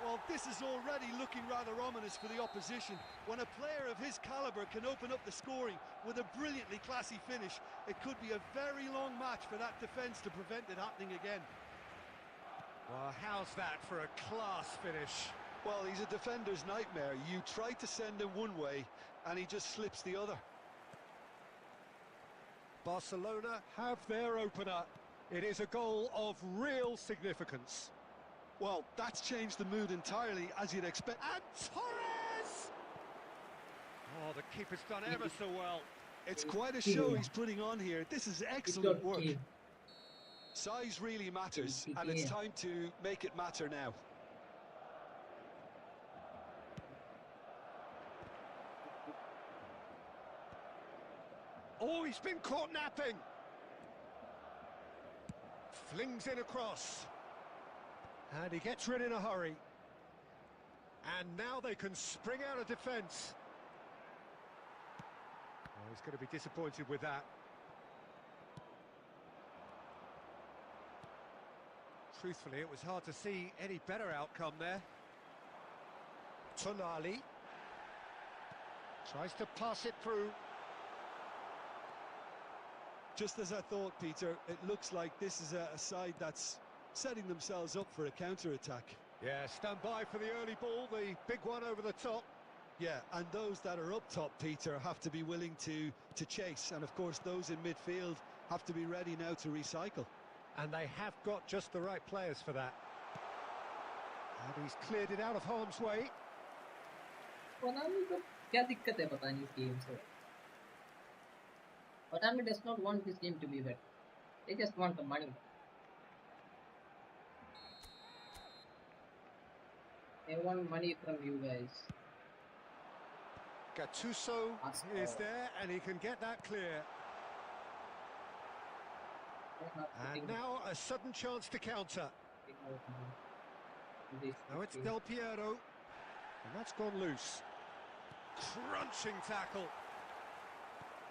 Well, this is already looking rather ominous for the opposition. When a player of his calibre can open up the scoring with a brilliantly classy finish, it could be a very long match for that defence to prevent it happening again. Well, how's that for a class finish? Well, he's a defender's nightmare. You try to send him one way, and he just slips the other. Barcelona have their opener. It is a goal of real significance. Well, that's changed the mood entirely, as you'd expect. And Torres! Oh, the keeper's done ever so well. It's quite a show he's putting on here. This is excellent work. Size really matters, and it's time to make it matter now. Oh, he's been caught napping. Flings in across. And he gets rid in a hurry. And now they can spring out of defence. Oh, he's going to be disappointed with that. Truthfully, it was hard to see any better outcome there. Tonali tries to pass it through. Just as I thought, Peter, it looks like this is a side that's setting themselves up for a counter-attack. Yeah, stand by for the early ball, the big one over the top. Yeah, and those that are up top, Peter, have to be willing to chase. And, of course, those in midfield have to be ready now to recycle. And they have got just the right players for that. And he's cleared it out of harm's way. Konami को क्या दिक्कत है पता नहीं इस game से. Konami does not want this game to be better. They just want the money. They want money from you guys. Gattuso is there, and he can get that clear. And now a sudden chance to counter. Now it's Del Piero, and that's gone loose. crunching tackle.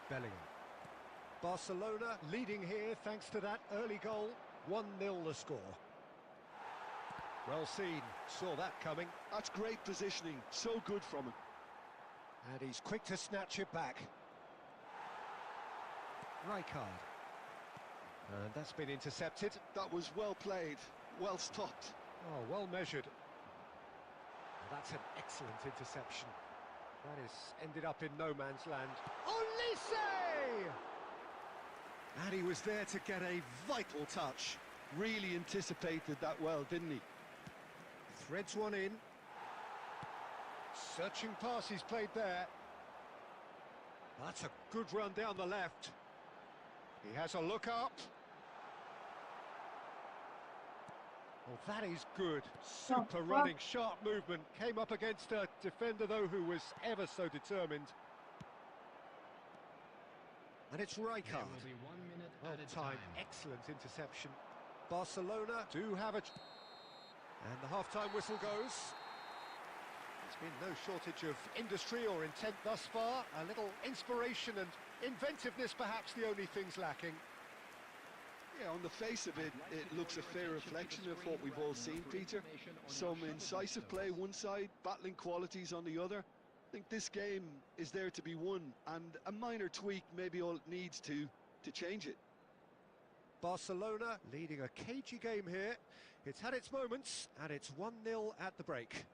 Bellingham. Barcelona leading here thanks to that early goal. 1-0 the score. Well seen, saw that coming. That's great positioning, so good from him. And he's quick to snatch it back. Rijkaard. And that's been intercepted. That was well played, well stopped. Oh, well measured. That's an excellent interception. That is ended up in no man's land. Olise! And he was there to get a vital touch. Really anticipated that well, didn't he? Threads one in. Searching pass he's played there. That's a good run down the left. He has a look up. Well, that is good. Super running, sharp movement. Came up against a defender, though, who was ever so determined. And it's Rijkaard. Well timed, excellent interception. Barcelona do have a... And the half-time whistle goes. There's been no shortage of industry or intent thus far. A little inspiration and inventiveness, perhaps the only things lacking. Yeah, on the face of it, it looks a fair reflection of what we've all seen, Peter. Some incisive play one side, battling qualities on the other. I think this game is there to be won, and a minor tweak may be all it needs to change it. Barcelona leading a cagey game here. It's had its moments, and it's 1-0 at the break.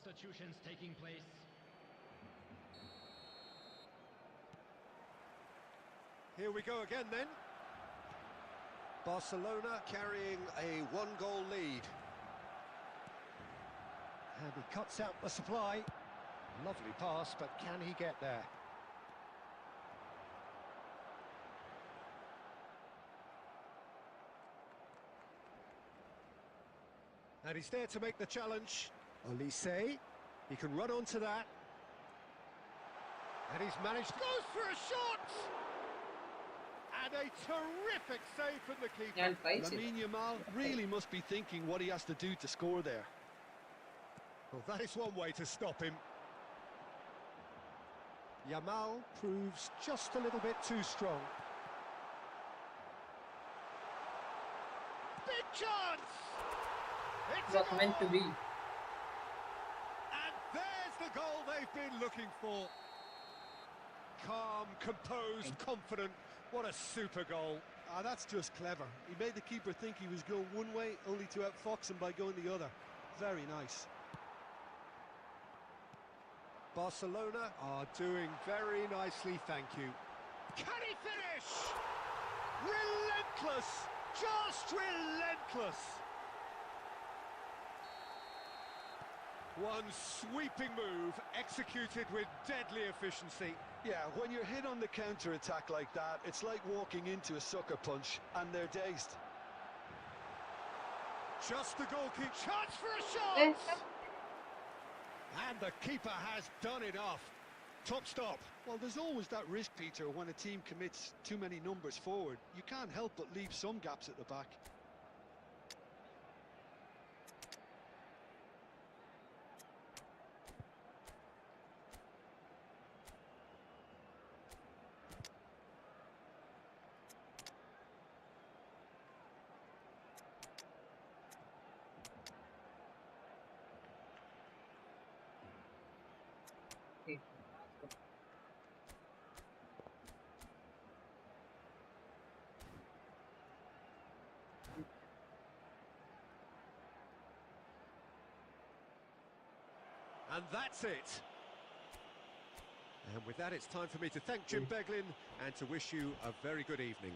Substitutions taking place. Here we go again then. Barcelona carrying a one-goal lead. And he cuts out the supply. Lovely pass, but can he get there? And he's there to make the challenge. Olise, he can run onto that. And he's managed, goes for a shot! And a terrific save from the keeper. Lamine Yamal really must be thinking what he has to do to score there. Well, that is one way to stop him. Yamal proves just a little bit too strong. Big chance! It's Not meant to be. And there's the goal they've been looking for. Calm, composed, confident. What a super goal. Ah, that's just clever. He made the keeper think he was going one way, only to outfox him by going the other. Very nice. Barcelona are doing very nicely, thank you. Can he finish? Relentless! Just relentless! One sweeping move, executed with deadly efficiency. Yeah, when you're hit on the counter-attack like that, it's like walking into a sucker punch, and they're dazed. Just the goalkeeper. Chance for a shot! And the keeper has done it off. Top stop. Well, there's always that risk, Peter, when a team commits too many numbers forward. You can't help but leave some gaps at the back. And that's it. And with that, it's time for me to thank Jim Beglin and to wish you a very good evening.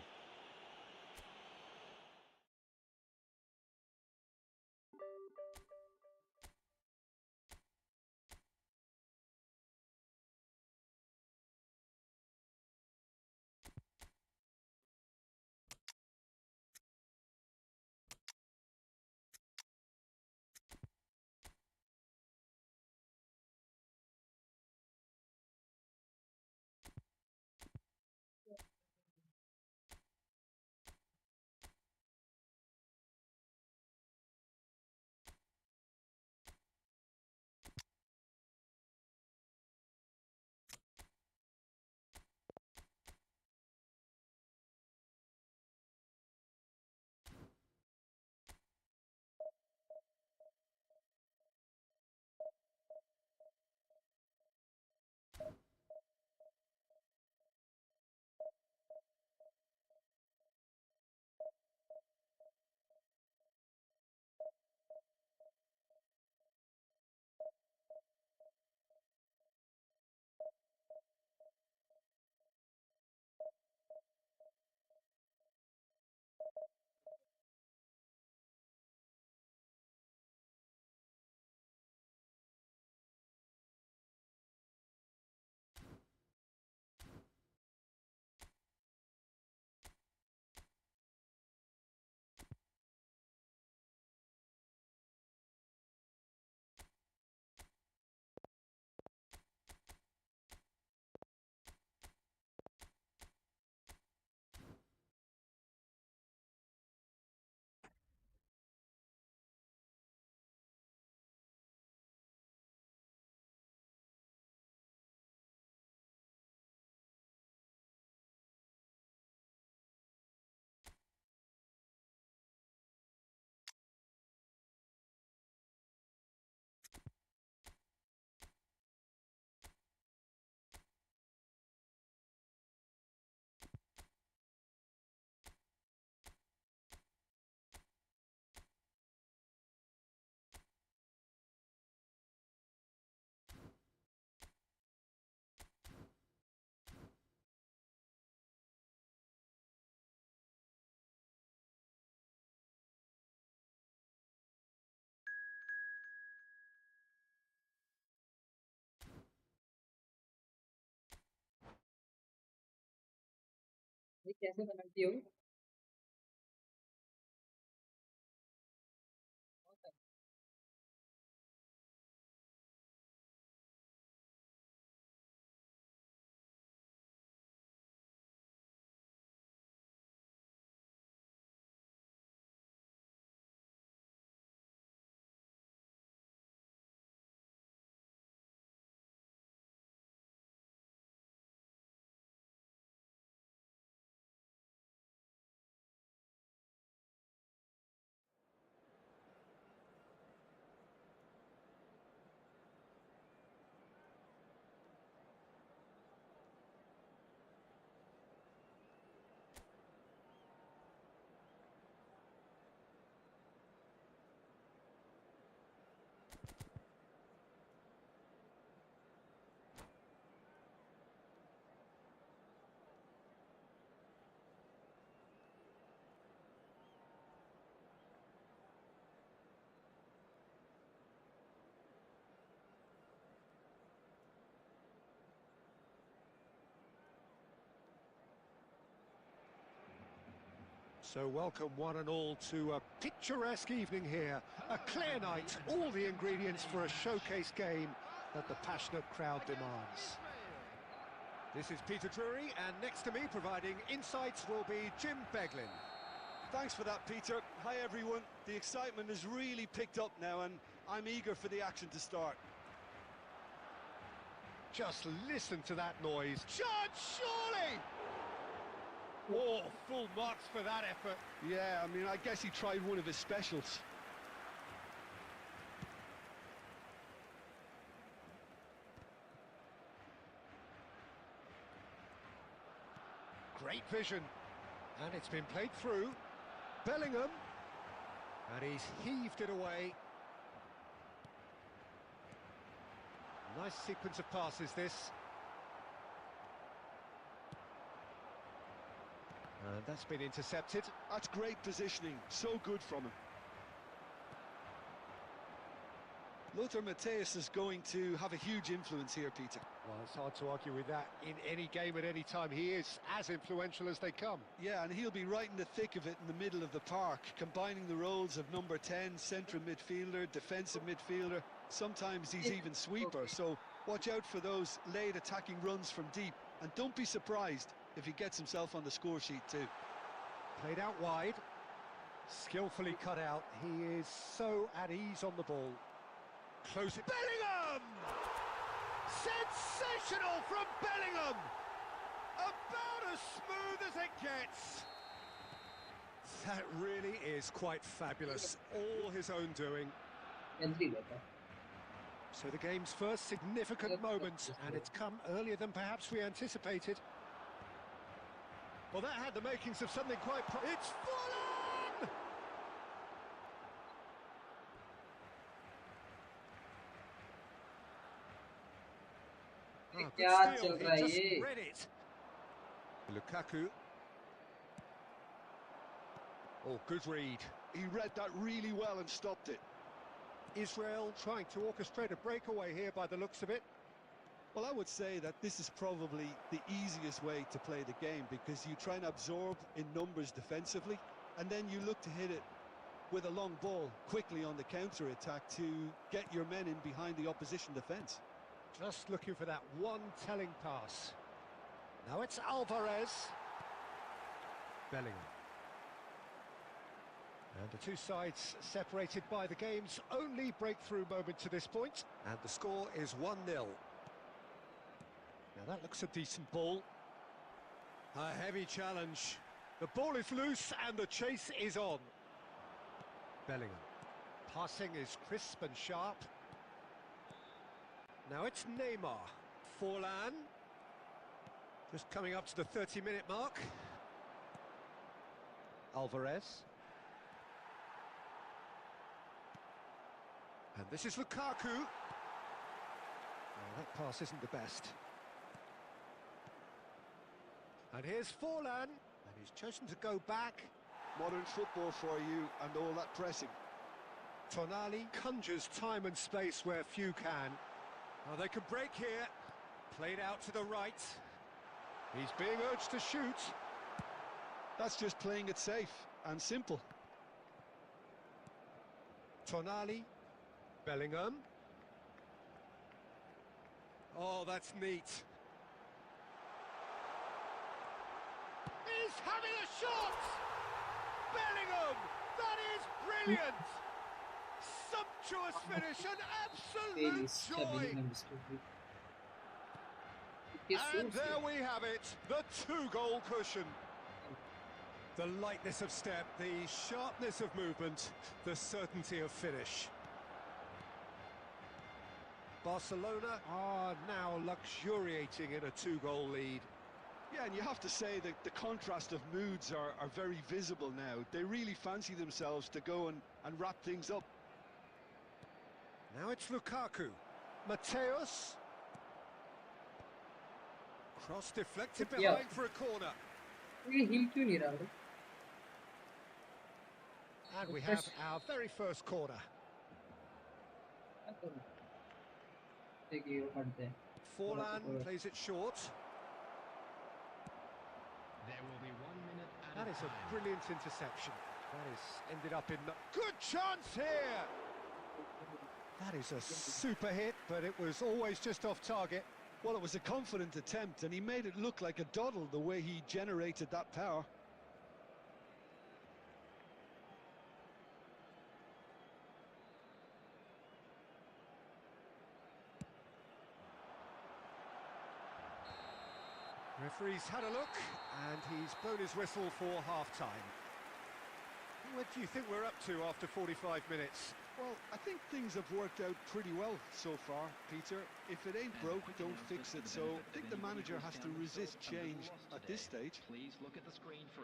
ये कैसे बनाती हो? So welcome one and all to a picturesque evening here. A clear night, all the ingredients for a showcase game that the passionate crowd demands. This is Peter Drury, and next to me providing insights will be Jim Beglin. Thanks for that, Peter. Hi, everyone. The excitement has really picked up now, and I'm eager for the action to start. Just listen to that noise. Chance, surely! Oh, full marks for that effort. Yeah, I mean, I guess he tried one of his specials. Great vision. And it's been played through. Bellingham. And he's heaved it away. Nice sequence of passes, this. And that's been intercepted. That's great positioning. So good from him. Lothar Matthäus is going to have a huge influence here, Peter. Well, it's hard to argue with that. In any game at any time, he is as influential as they come. Yeah, and he'll be right in the thick of it in the middle of the park, combining the roles of number 10, central midfielder, defensive midfielder. Sometimes he's even sweeper, so watch out for those late attacking runs from deep. And don't be surprised if he gets himself on the score sheet too. Played out wide, skillfully cut out. He is so at ease on the ball. Close it. Bellingham! Sensational from Bellingham! About as smooth as it gets. That really is quite fabulous. All his own doing. So the game's first significant moment, and it's come earlier than perhaps we anticipated. Well, that had the makings of something quite... It's full on! Oh, good steal. He just read it. Lukaku. Oh, good read. He read that really well and stopped it. Israel trying to orchestrate a breakaway here by the looks of it. Well, I would say that this is probably the easiest way to play the game, because you try and absorb in numbers defensively, and then you look to hit it with a long ball quickly on the counter-attack to get your men in behind the opposition defence. Just looking for that one telling pass. Now it's Alvarez. Bellingham. And the two sides separated by the game's only breakthrough moment to this point. And the score is 1-0. Now that looks a decent ball. A heavy challenge. The ball is loose and the chase is on. Bellingham. Passing is crisp and sharp. Now it's Neymar. Forlan. Just coming up to the 30-minute mark. Alvarez. And this is Lukaku. Oh, that pass isn't the best. And here's Forlan, and he's chosen to go back. Modern football for you, and all that pressing. Tonali conjures time and space where few can. Oh, they can break here. Played out to the right. He's being urged to shoot. That's just playing it safe and simple. Tonali, Bellingham. Oh, that's neat. He's having a shot! Bellingham! That is brilliant! Sumptuous finish, an absolute joy! And there we have it, the 2-goal cushion. The lightness of step, the sharpness of movement, the certainty of finish. Barcelona are now luxuriating in a 2-goal lead. Yeah, and you have to say that the contrast of moods are very visible now. They really fancy themselves to go and wrap things up. Now it's Lukaku. Mateus. Cross deflected behind for a corner. And we have our very first corner. Forlan plays it short. There will be 1 minute at That is time. a brilliant interception. That is ended up in... Good chance here! That is a super hit, but it was always just off target. Well, it was a confident attempt, and he made it look like a doddle the way he generated that power. Referee's had a look, and he's blown his whistle for half-time. What do you think we're up to after 45 minutes? Well, I think things have worked out pretty well so far, Peter. If it ain't broke, don't fix it. So I think the manager has to resist change at this stage.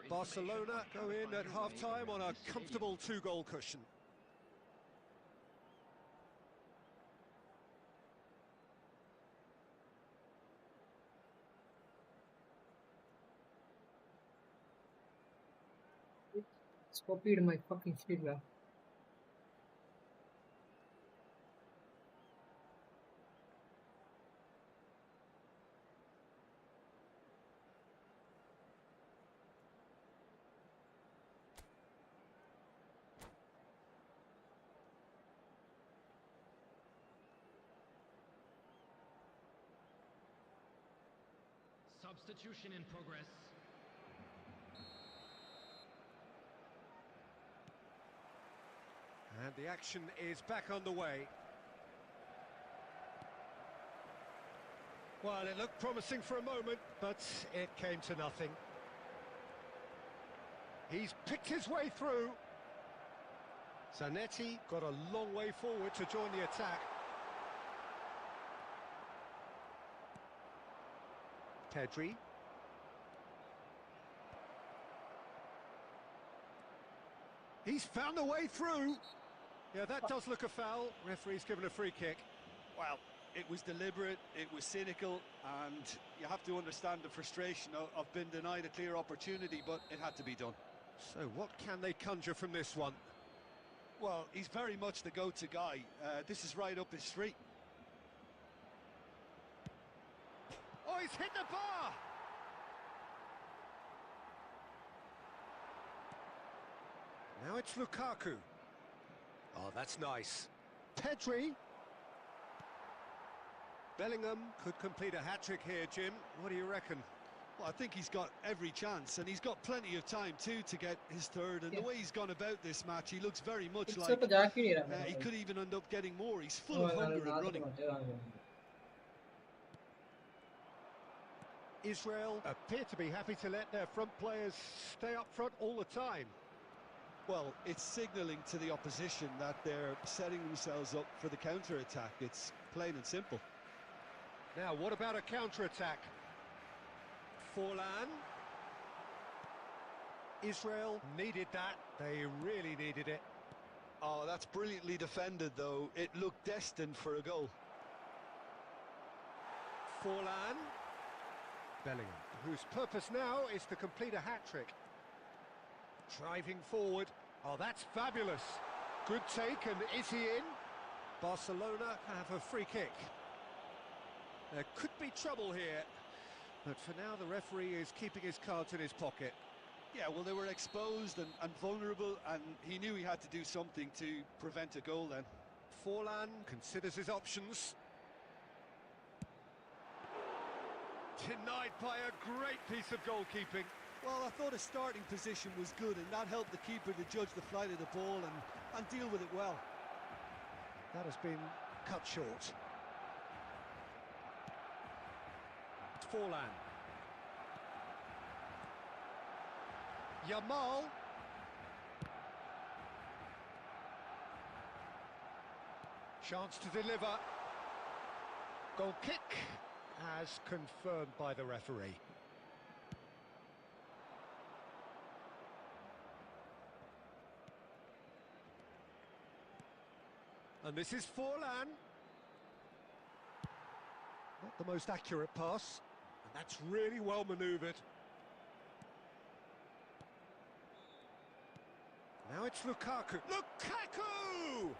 Barcelona go in at half-time on a comfortable 2-goal cushion. It's copied my fucking feedback. Substitution in progress. And the action is back on the way. Well, it looked promising for a moment, but it came to nothing. He's picked his way through. Zanetti got a long way forward to join the attack. Pedri. He's found a way through. Yeah, that does look a foul. Referee's given a free kick. Well, it was deliberate, it was cynical, and you have to understand the frustration of being denied a clear opportunity, but it had to be done. So what can they conjure from this one? Well, he's very much the go-to guy. This is right up his street. Oh, he's hit the bar! Now it's Lukaku. Oh, that's nice. Pedri. Bellingham could complete a hat-trick here, Jim. What do you reckon? Well, I think he's got every chance, and he's got plenty of time too to get his third. And the way he's gone about this match, he looks very much like he could even end up getting more. He's full of hunger and running. Israel appear to be happy to let their front players stay up front all the time. Well, it's signalling to the opposition that they're setting themselves up for the counter-attack. It's plain and simple. Now, what about a counter-attack? Forlan. Israel needed that. They really needed it. Oh, that's brilliantly defended, though. It looked destined for a goal. Forlan. Bellingham, whose purpose now is to complete a hat-trick. Driving forward. Oh, that's fabulous. Good take, and is he in? Barcelona have a free kick. There could be trouble here. But for now, the referee is keeping his cards in his pocket. Yeah, well, they were exposed and vulnerable, and he knew he had to do something to prevent a goal then. Forlan considers his options. Denied by a great piece of goalkeeping. Well, I thought his starting position was good, and that helped the keeper to judge the flight of the ball and deal with it well. That has been cut short. Forlan. Yamal. Chance to deliver. Goal kick as confirmed by the referee. And this is Forlan. Not the most accurate pass, and that's really well manoeuvred. Now it's Lukaku. Lukaku!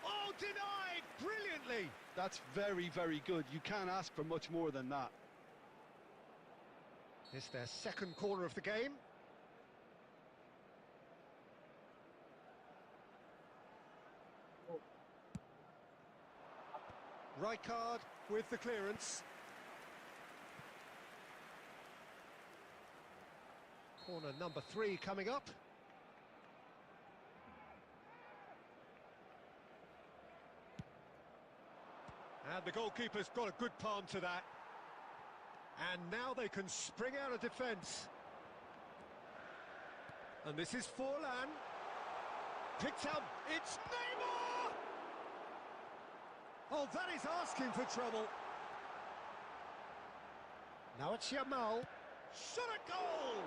Oh, denied brilliantly. That's very, very good. You can't ask for much more than that. It's their second corner of the game. Rijkaard with the clearance. Corner number 3 coming up. And the goalkeeper's got a good palm to that. And now they can spring out of defence. And this is Forlan. Picked up, it's Neymar! Oh, that is asking for trouble. Now it's Yamal. Shot a goal!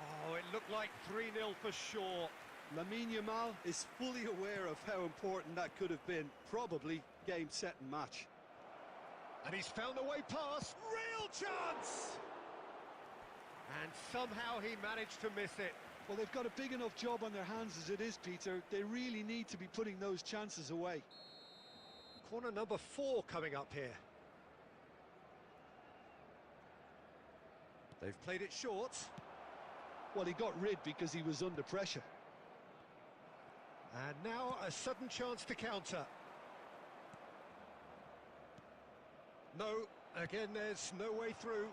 Oh, it looked like 3-0 for sure. Lamine Yamal is fully aware of how important that could have been. Probably game, set and match. And he's found a way past. Real chance! And somehow he managed to miss it. Well, they've got a big enough job on their hands as it is, Peter. They really need to be putting those chances away. Corner number 4 coming up here. They've played it short. Well, he got rid because he was under pressure. And now a sudden chance to counter. No, again there's no way through.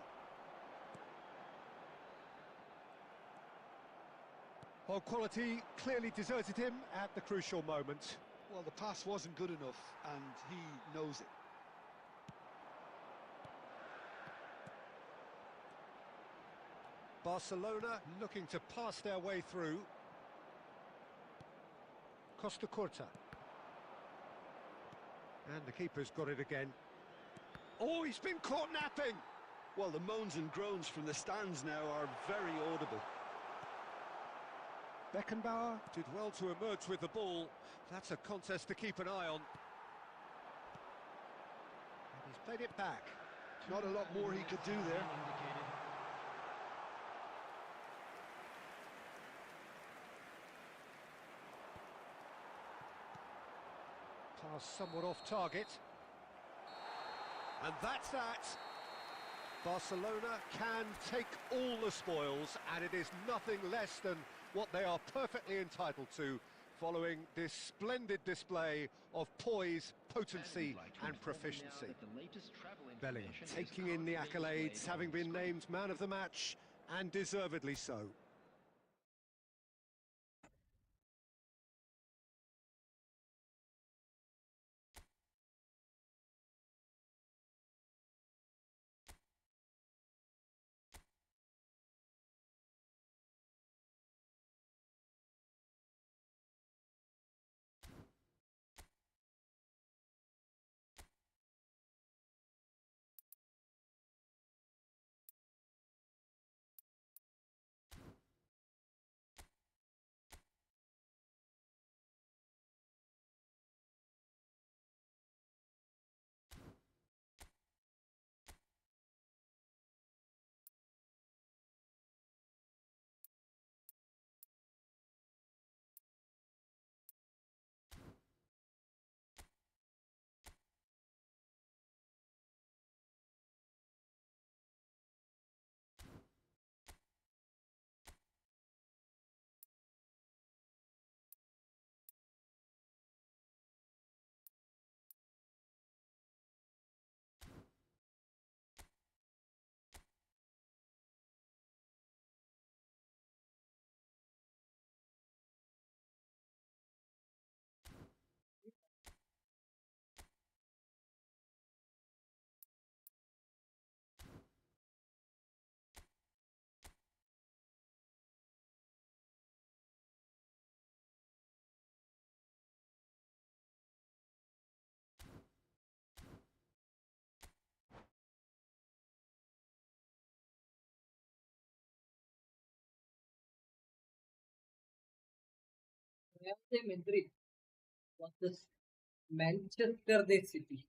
Well, quality clearly deserted him at the crucial moment. Well, the pass wasn't good enough, and he knows it. Barcelona looking to pass their way through. Costa Curta. And the keeper's got it again. Oh, he's been caught napping! Well, the moans and groans from the stands now are very audible. Beckenbauer did well to emerge with the ball. That's a contest to keep an eye on. And he's played it back. Not a lot more he could do there. Pass somewhat off target. And that's that. Barcelona can take all the spoils, and it is nothing less than what they are perfectly entitled to, following this splendid display of poise, potency and proficiency. Bellingham taking in the accolades, having been named man of the match, and deservedly so. Real Madrid versus Manchester City.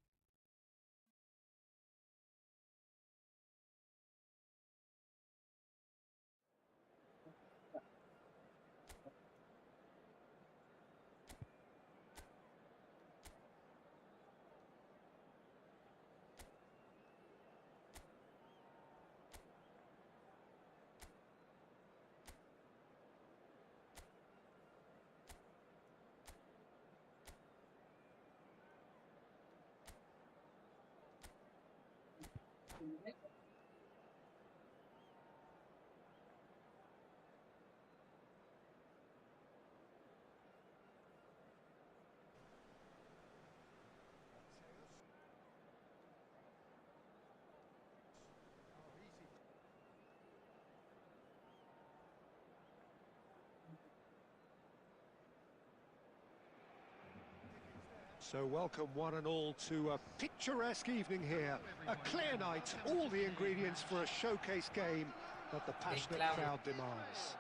So welcome one and all to a picturesque evening here. A clear night, all the ingredients for a showcase game that the passionate crowd demands.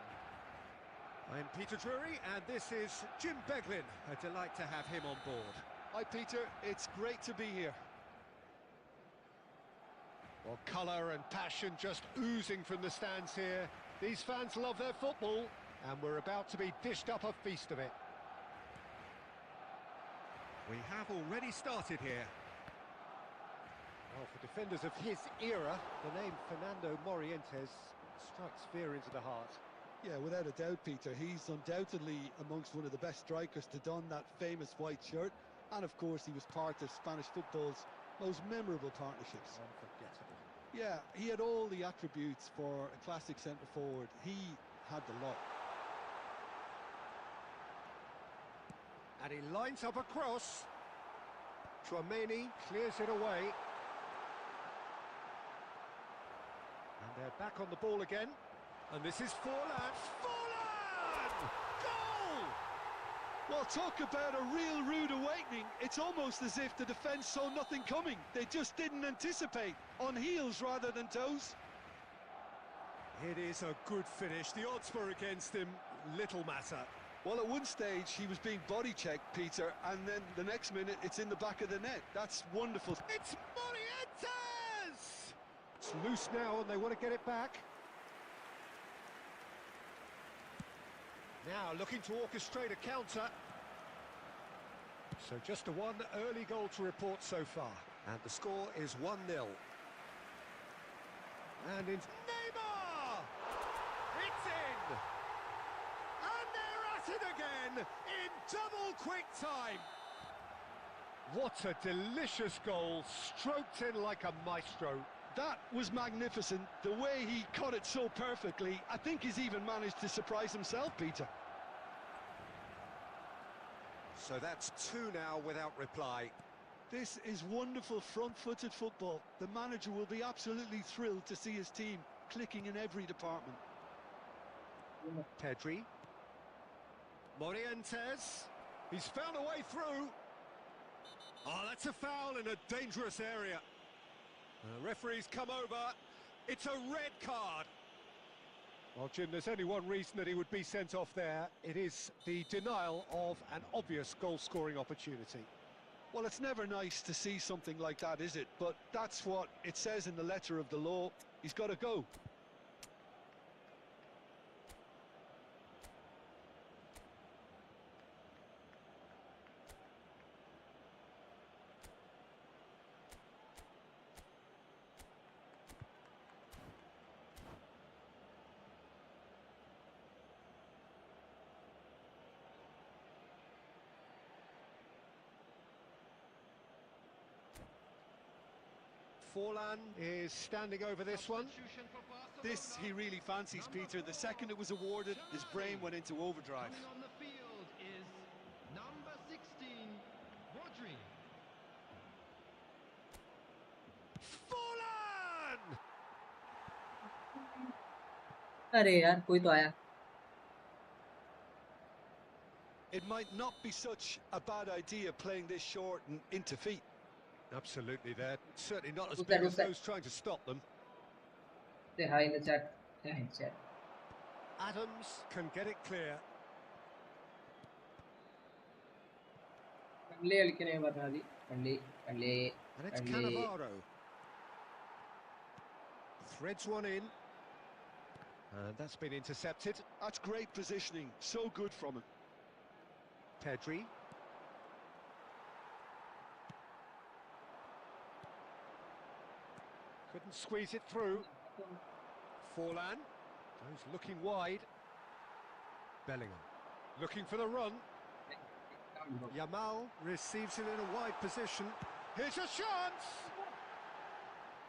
I'm Peter Drury and this is Jim Beglin. A delight to have him on board. Hi Peter, it's great to be here. Well, colour and passion just oozing from the stands here. These fans love their football and we're about to be dished up a feast of it. We have already started here. Well, for defenders of his era, the name Fernando Morientes strikes fear into the heart. Yeah, without a doubt, Peter. He's undoubtedly amongst one of the best strikers to don that famous white shirt. And of course, he was part of Spanish football's most memorable partnerships. Unforgettable. Yeah, he had all the attributes for a classic centre-forward. He had the lot. And he lines up a cross. Chouameni clears it away. And they're back on the ball again. And this is Forlan. Forlan! Goal! Well, talk about a real rude awakening. It's almost as if the defence saw nothing coming. They just didn't anticipate. On heels rather than toes. It is a good finish. The odds were against him. Little matter. Well, at one stage, he was being body-checked, Peter, and then the next minute, it's in the back of the net. That's wonderful. It's Morientes! It's loose now, and they want to get it back. Now, looking to orchestrate a counter. So just a one early goal to report so far. And the score is 1-0. And it's Neymar! It's in! And they're at it again in double quick time. What a delicious goal, stroked in like a maestro. That was magnificent. The way he caught it so perfectly, I think he's even managed to surprise himself, Peter. So that's two now without reply. This is wonderful front-footed football. The manager will be absolutely thrilled to see his team clicking in every department. Pedri. Morientes. He's found a way through. Oh, that's a foul in a dangerous area. The referee's come over. It's a red card. Well, Jim, there's only one reason that he would be sent off there. It is the denial of an obvious goal-scoring opportunity. Well, it's never nice to see something like that, is it? But that's what it says in the letter of the law. He's got to go. Forlan is standing over this one. This he really fancies, Peter. The second it was awarded, his brain went into overdrive. Coming on the field is number 16, Rodri. Forlan! अरे यार कोई तो आया. It might not be such a bad idea playing this short and into feet. Absolutely, they're certainly not as Who's big that, as those trying to stop them. Say hi in the chat. Say hi in the chat. Adams can get it clear. And it's Cannavaro. Threads one in. And that's been intercepted. That's great positioning. So good from him. Pedri. Couldn't squeeze it through. Forlan goes looking wide. Bellingham looking for the run. Yamal receives it in a wide position. Here's a chance!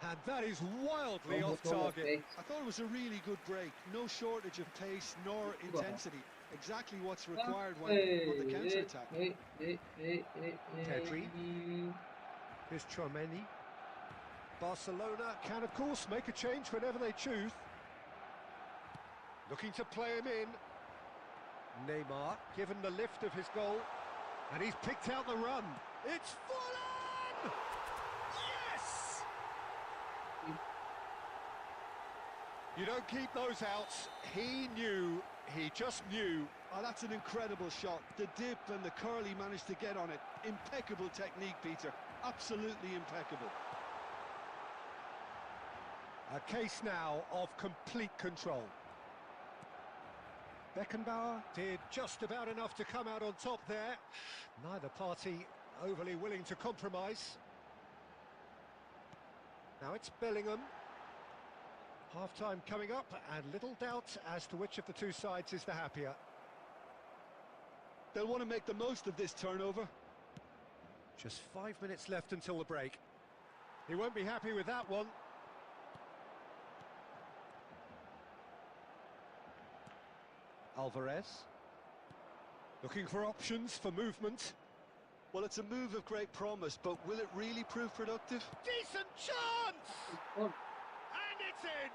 And that is wildly off target. I thought it was a really good break. No shortage of pace nor intensity. Exactly what's required when on the counter-attack. Pedri. Here's Chouameni. Barcelona can, of course, make a change whenever they choose. Looking to play him in. Neymar, given the lift of his goal. And he's picked out the run. It's Forlan! Yes! You don't keep those outs. He just knew. Oh, that's an incredible shot. The dip and the curl he managed to get on it. Impeccable technique, Peter. Absolutely impeccable. A case now of complete control. Beckenbauer did just about enough to come out on top there. Neither party overly willing to compromise. Now it's Bellingham. Half-time coming up, and little doubt as to which of the two sides is the happier. They'll want to make the most of this turnover. Just 5 minutes left until the break. He won't be happy with that one. Alvarez. Looking for options for movement. Well, it's a move of great promise, but will it really prove productive? Decent chance! And it's in!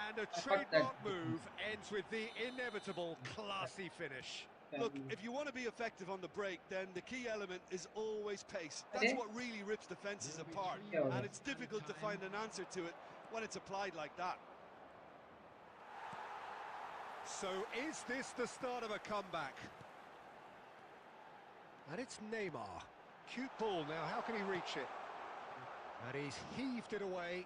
And a trademark move ends with the inevitable classy finish. Look, if you want to be effective on the break, then the key element is always pace. That's what really rips defences apart, and it's difficult to find an answer to it when it's applied like that. So is this the start of a comeback? And it's Neymar. Cute ball now, how can he reach it? And he's heaved it away.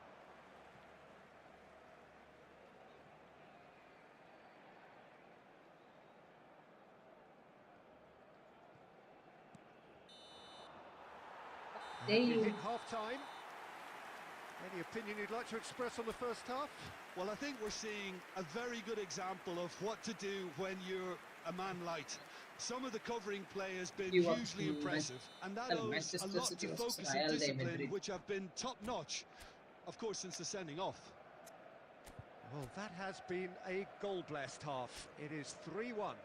And we hit half-time. Any opinion you'd like to express on the first half? Well, I think we're seeing a very good example of what to do when you're a man light. Some of the covering play has been hugely impressive, and that owes a lot to focus and discipline, which have been top-notch, of course, since the sending off. Well, that has been a goal-blessed half. It is 3-1.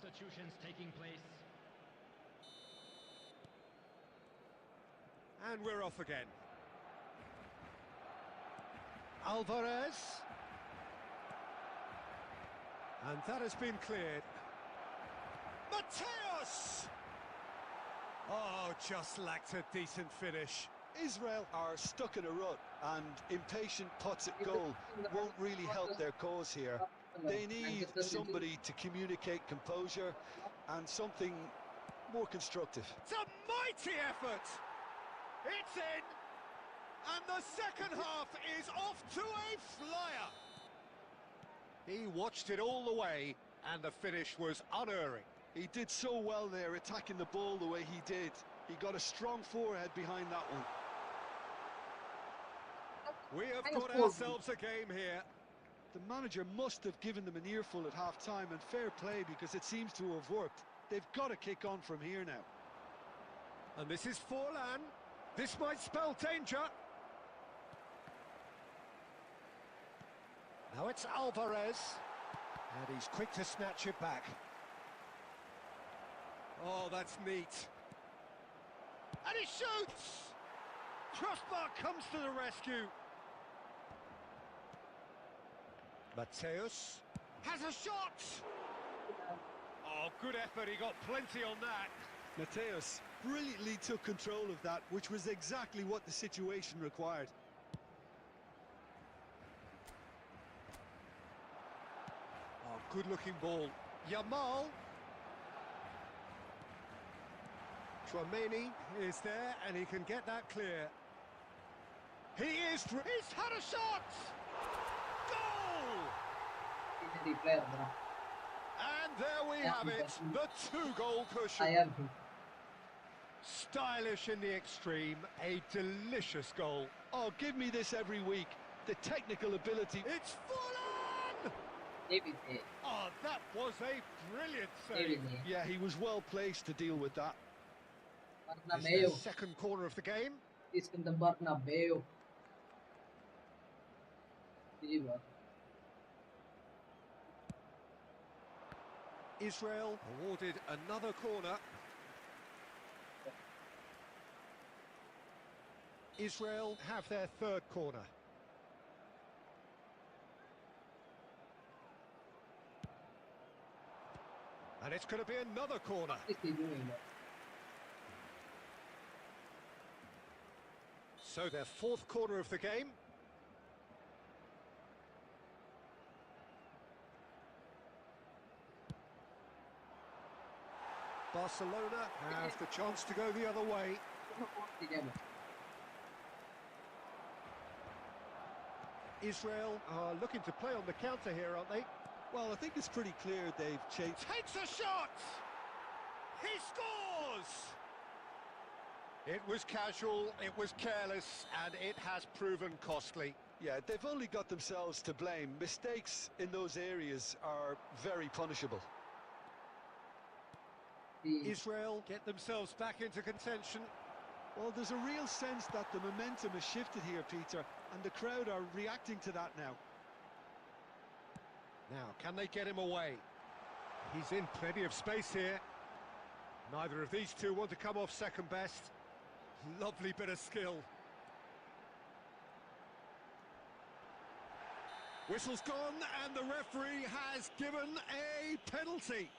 Substitutions taking place. And we're off again. Alvarez. And that has been cleared. Mateus! Oh, just lacked a decent finish. Israel are stuck in a rut, and impatient putts at goal won't really help their cause here. They need somebody to communicate composure and something more constructive. It's a mighty effort. It's in. And the second half is off to a flyer. He watched it all the way, and the finish was unerring. He did so well there, attacking the ball the way he did. He got a strong forehead behind that one. We have got ourselves a game here. The manager must have given them an earful at half-time, and fair play, because it seems to have worked. They've got to kick on from here now. And this is Forlan. This might spell danger. Now it's Alvarez. And he's quick to snatch it back. Oh, that's neat. And he shoots! Crossbar comes to the rescue. Mateus has a shot! Oh, good effort, he got plenty on that. Mateus brilliantly took control of that, which was exactly what the situation required. Oh, good-looking ball. Yamal. Chouameni is there, and he can get that clear. He's had a shot! Goal! And there we have it, the two-goal cushion. Stylish in the extreme, a delicious goal. Oh, give me this every week. The technical ability. It's Forlan! Oh, that was a brilliant save. Yeah, he was well placed to deal with that. It's the second corner of the game. It's in the Bernabeu. Israel awarded another corner. Israel have their third corner. And it's going to be another corner. So their fourth corner of the game. Barcelona have the chance to go the other way. Israel are looking to play on the counter here, aren't they? Well, I think it's pretty clear they've changed. Takes a shot! He scores! It was casual, it was careless, and it has proven costly. Yeah, they've only got themselves to blame. Mistakes in those areas are very punishable. Israel get themselves back into contention. Well, there's a real sense that the momentum has shifted here, Peter, and the crowd are reacting to that now. Now, can they get him away? He's in plenty of space here. Neither of these two want to come off second best. Lovely bit of skill. Whistle's gone, and the referee has given a penalty.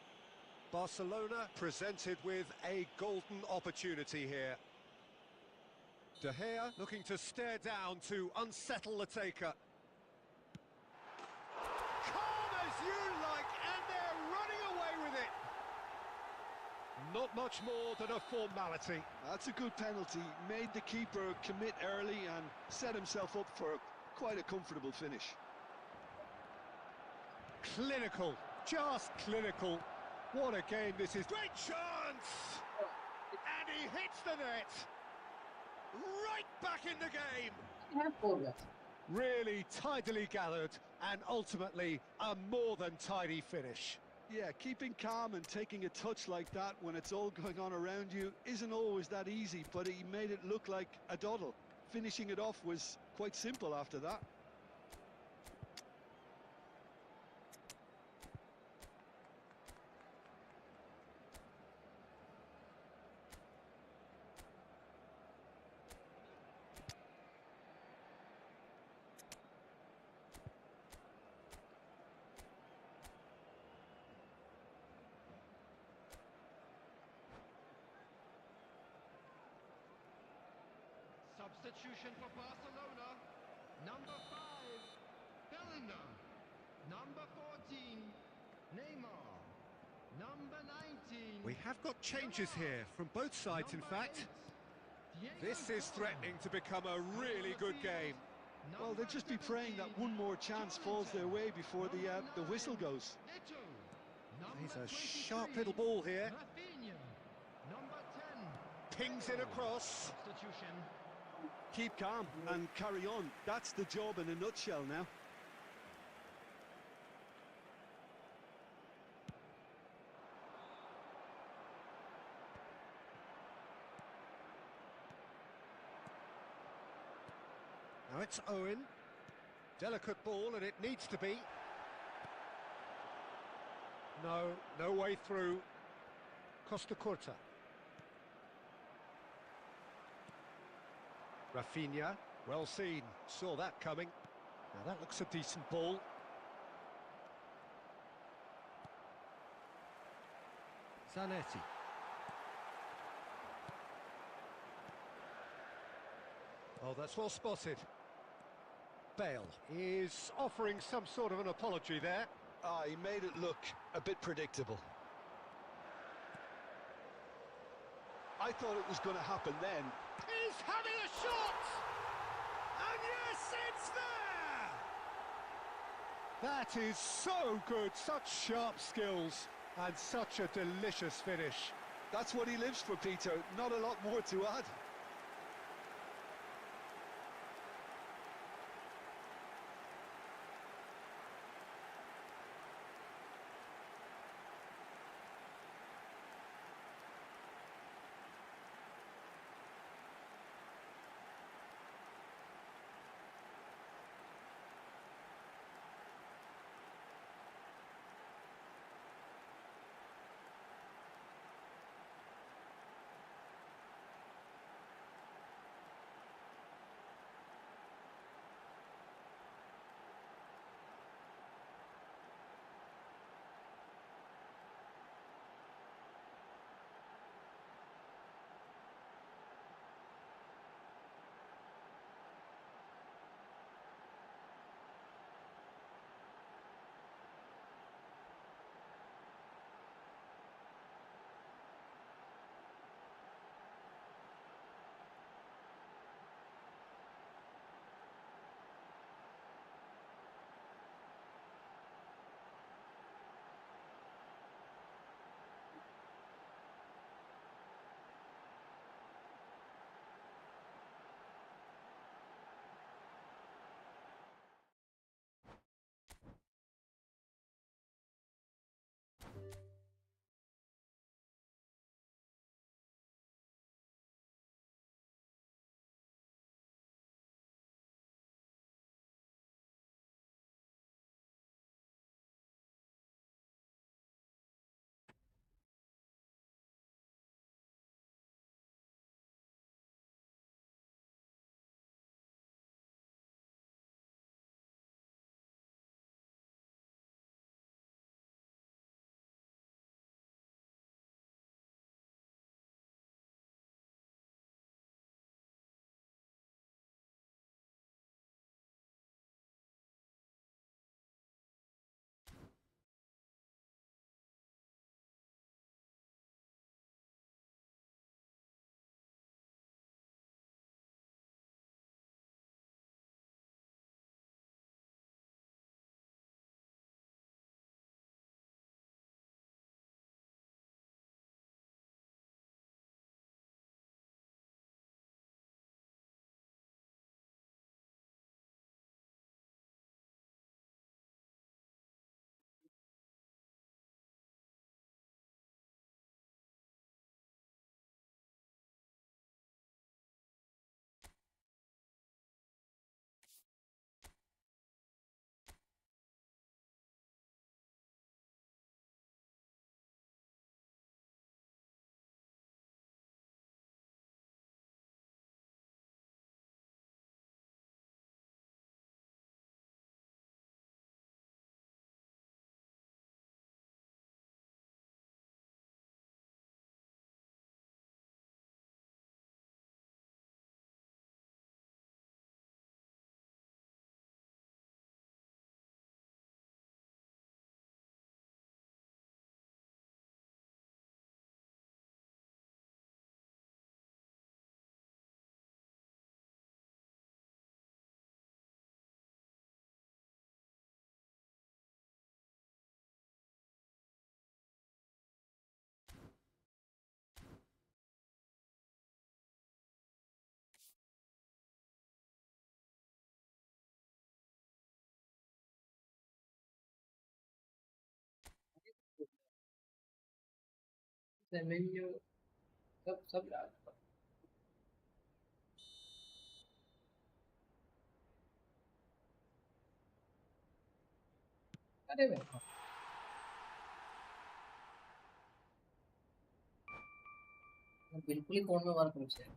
Barcelona presented with a golden opportunity here. De Gea looking to stare down to unsettle the taker. Calm as you like, and they're running away with it. Not much more than a formality. That's a good penalty. Made the keeper commit early and set himself up for quite a comfortable finish. Clinical, just clinical. What a game this is. Great chance! And he hits the net. Right back in the game. Really tidily gathered, and ultimately a more than tidy finish. Yeah, keeping calm and taking a touch like that when it's all going on around you isn't always that easy, but he made it look like a doddle. Finishing it off was quite simple after that. Substitution for Barcelona. Number 5, Bellingham. Number 14, Neymar. Number 19. We have got changes here from both sides, in fact. This is threatening to become a really good game. Well, they'll just be praying that one more chance falls their way before the whistle goes. He's a sharp little ball here. Number 10. Pings it across. Substitution. Keep calm and carry on. That's the job in a nutshell now. Now it's Owen. Delicate ball, and it needs to be. No way through. Costa Curta. Rafinha, well seen, saw that coming. Now that looks a decent ball. Zanetti. Oh, that's well spotted. Bale is offering some sort of an apology there. Ah, he made it look a bit predictable. I thought it was going to happen then. He's having a shot! And yes, it's there! That is so good, such sharp skills, and such a delicious finish. That's what he lives for, Peter. Not a lot more to add. The menu, सब डाल। अरे भाई बिल्कुल ही phone में work नहीं है।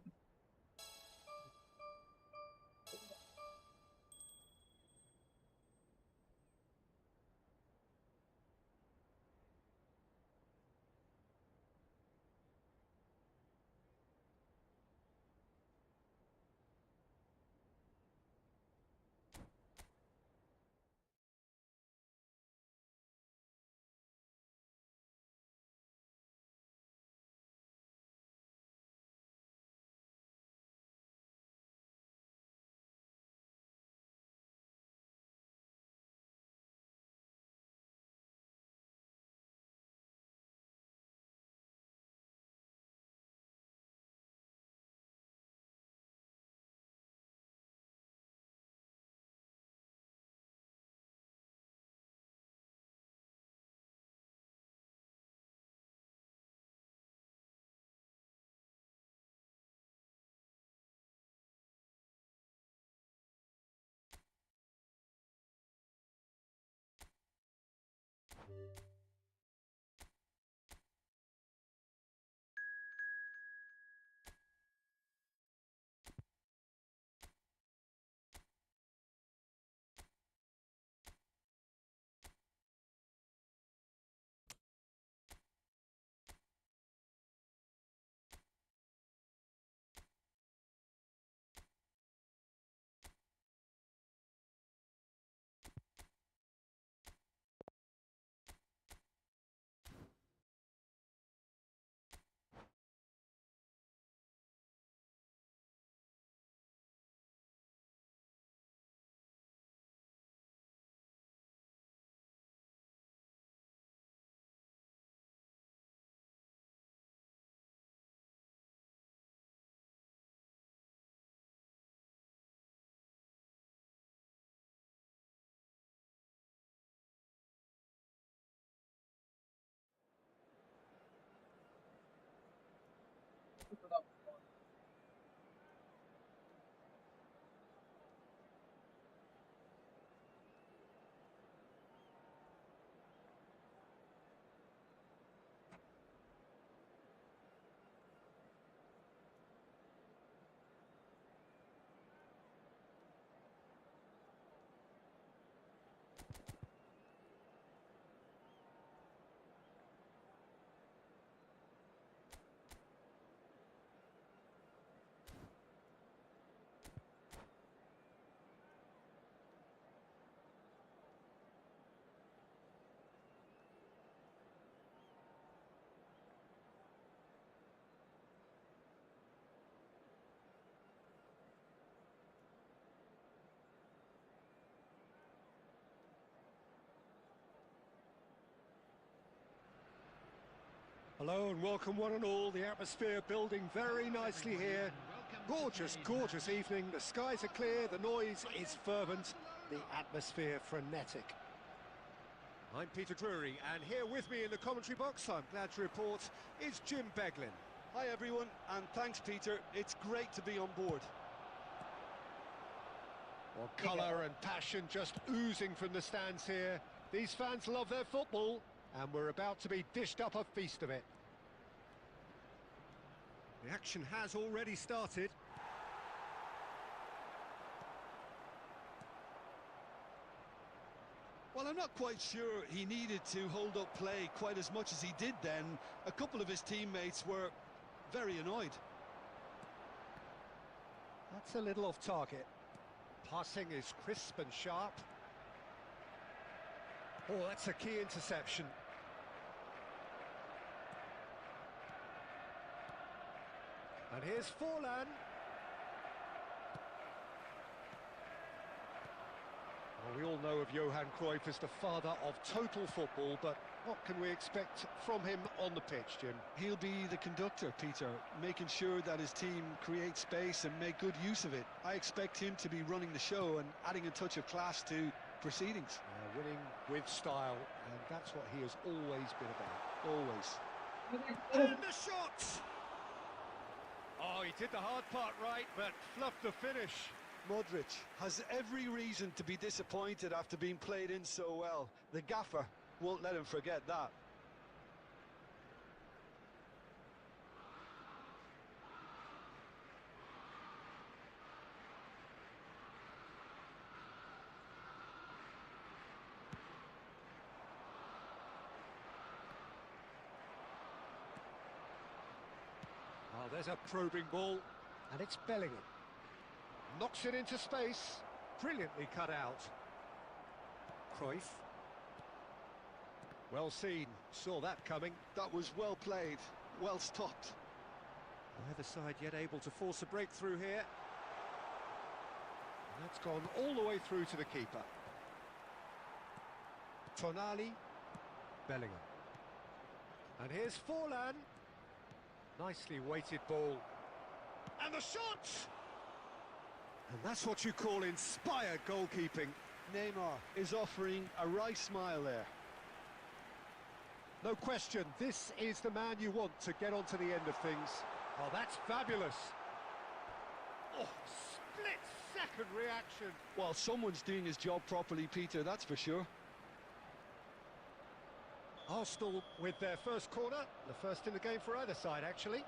Hello and welcome one and all. The atmosphere building very nicely here. Gorgeous, gorgeous evening. The skies are clear, the noise is fervent, the atmosphere frenetic. I'm Peter Drury, and here with me in the commentary box, I'm glad to report, is Jim Beglin. Hi everyone, and thanks Peter. It's great to be on board. Well, colour and passion just oozing from the stands here. These fans love their football, and we're about to be dished up a feast of it. The action has already started. Well, I'm not quite sure he needed to hold up play quite as much as he did then. A couple of his teammates were very annoyed. That's a little off target. Passing is crisp and sharp. Oh, that's a key interception. And here's Forlan. Well, we all know of Johan Cruyff as the father of total football, but what can we expect from him on the pitch, Jim? He'll be the conductor, Peter, making sure that his team creates space and make good use of it. I expect him to be running the show and adding a touch of class to proceedings. Winning with style, and that's what he has always been about. Always. And the shot! Oh, he did the hard part right, but fluffed the finish. Modric has every reason to be disappointed after being played in so well. The gaffer won't let him forget that. Oh, there's a probing ball, and it's Bellingham. Knocks it into space. Brilliantly cut out. Cruyff. Well seen. Saw that coming. That was well played, well stopped. Neither side yet able to force a breakthrough here. And that's gone all the way through to the keeper. Tonali. Bellingham. And here's Forlan. Nicely weighted ball. And the shot! And that's what you call inspired goalkeeping. Neymar is offering a wry smile there. No question, this is the man you want to get onto the end of things. Oh, that's fabulous. Oh, split-second reaction. Well, someone's doing his job properly, Peter, that's for sure. Arsenal with their first corner, the first in the game for either side, actually.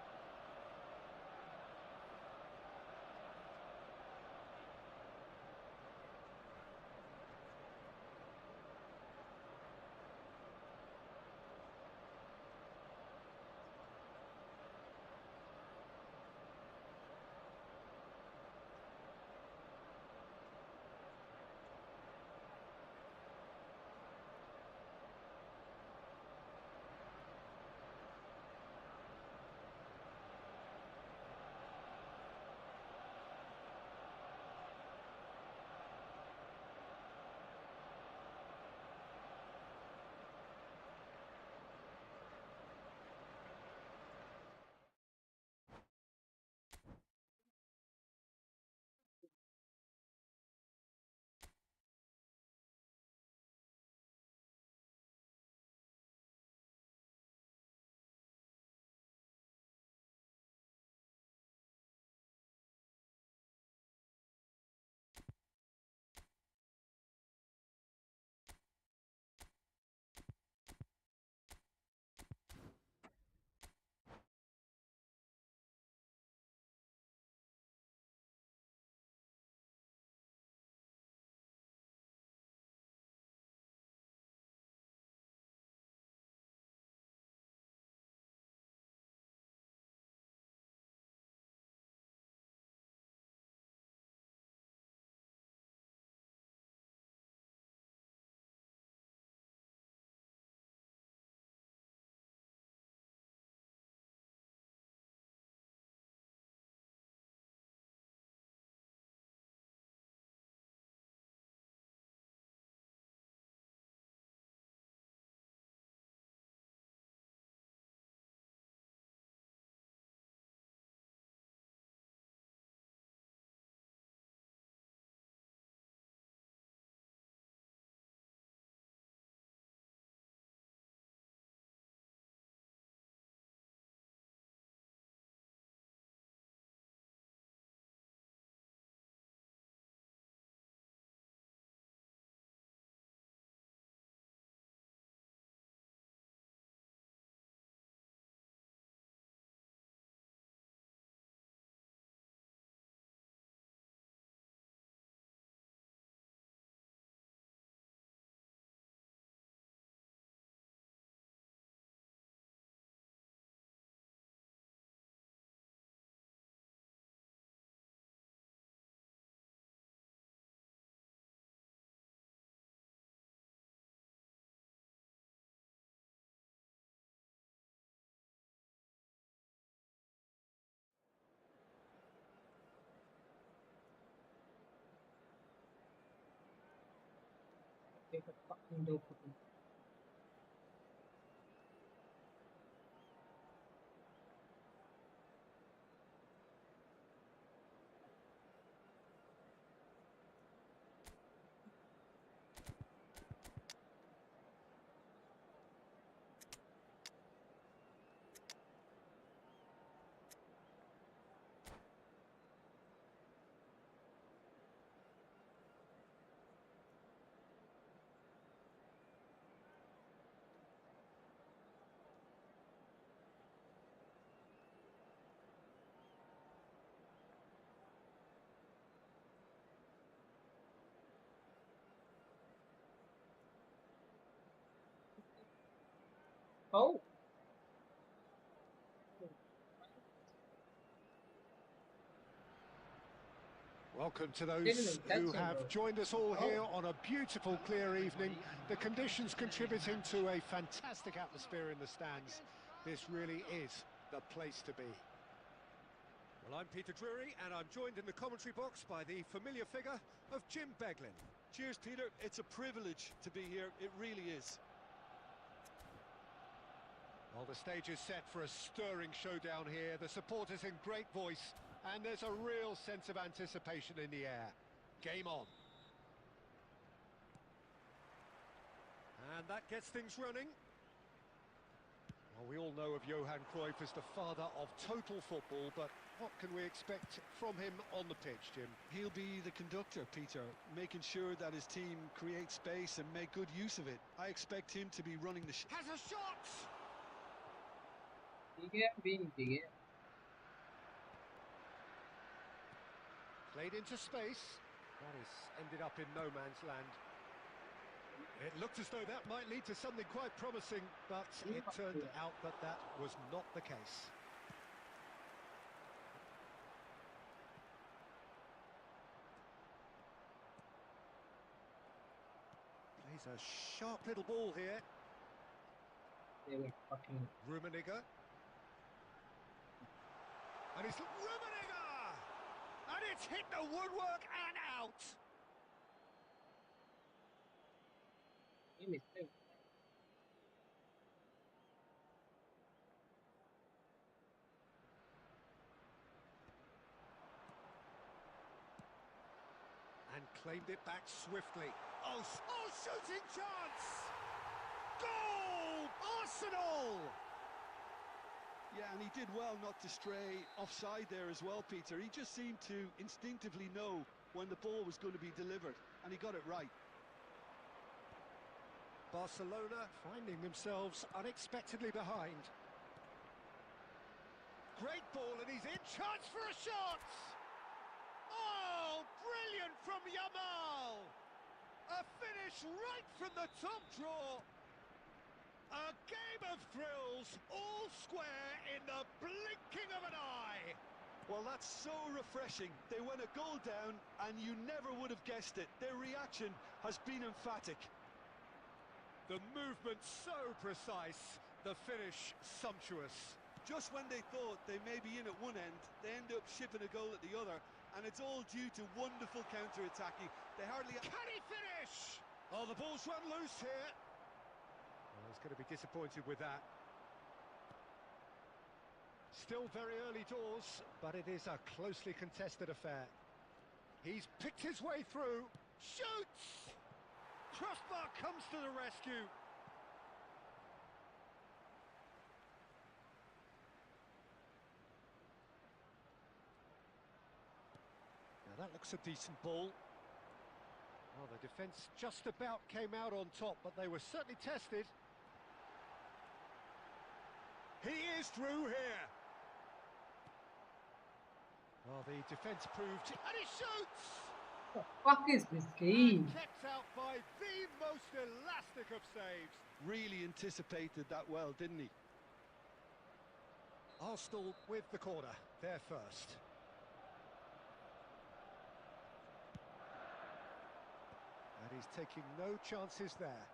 Favorite fucking dopamine. Oh. Welcome to those Didn't who intention, have bro. joined us all here Oh. on a beautiful, clear evening. The conditions contributing to a fantastic atmosphere in the stands. This really is the place to be. Well, I'm Peter Drury, and I'm joined in the commentary box by the familiar figure of Jim Beglin. Cheers, Peter. It's a privilege to be here. It really is. Well, the stage is set for a stirring showdown here. The supporters in great voice, and there's a real sense of anticipation in the air. Game on. And that gets things running. Well, we all know of Johan Cruyff as the father of total football, but what can we expect from him on the pitch, Jim? He'll be the conductor, Peter, making sure that his team create space and make good use of it. I expect him to be running the Has a shot! Played into space. That has ended up in no man's land. It looked as though that might lead to something quite promising, but it turned out that that was not the case. Plays a sharp little ball here. Rummenigge. And it's Rummenigge! And it's hit the woodwork and out! And claimed it back swiftly. Oh, shooting chance! Goal! Arsenal! Yeah, and he did well not to stray offside there as well, Peter. He just seemed to instinctively know when the ball was going to be delivered, and he got it right. Barcelona finding themselves unexpectedly behind. Great ball, and he's in. Chance for a shot! Oh, brilliant from Yamal! A finish right from the top draw. A game of thrills, all square in the blinking of an eye. Well, that's so refreshing. They went a goal down, and you never would have guessed it. Their reaction has been emphatic. The movement so precise, the finish sumptuous. Just when they thought they may be in at one end, they end up shipping a goal at the other, and it's all due to wonderful counter-attacking. They hardly... Can he finish? Oh, the ball's run loose here. Well, he's going to be disappointed with that. Still very early doors, but it is a closely contested affair. He's picked his way through. Shoots! Crossbar comes to the rescue. Now that looks a decent ball. Well, the defence just about came out on top, but they were certainly tested. He is through here. Well, the defence proved... And he shoots! What the fuck is this game? And kept out by the most elastic of saves. Really anticipated that well, didn't he? Arsenal with the corner, they're first. And he's taking no chances there.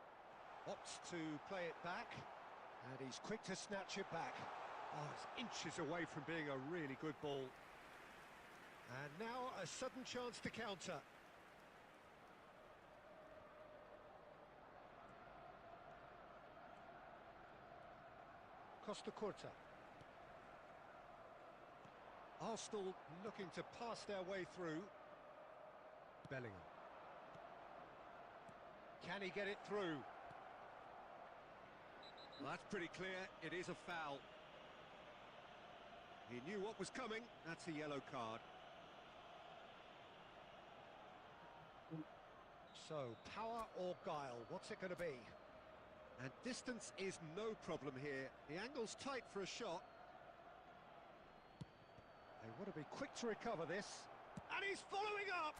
Opts to play it back, and he's quick to snatch it back. Oh, it's inches away from being a really good ball. And now a sudden chance to counter. Costa Curta. Arsenal looking to pass their way through. Bellingham. Can he get it through? Well, that's pretty clear. It is a foul. He knew what was coming. That's a yellow card. So, power or guile, what's it going to be? And distance is no problem here. The angle's tight for a shot. They want to be quick to recover this. And he's following up!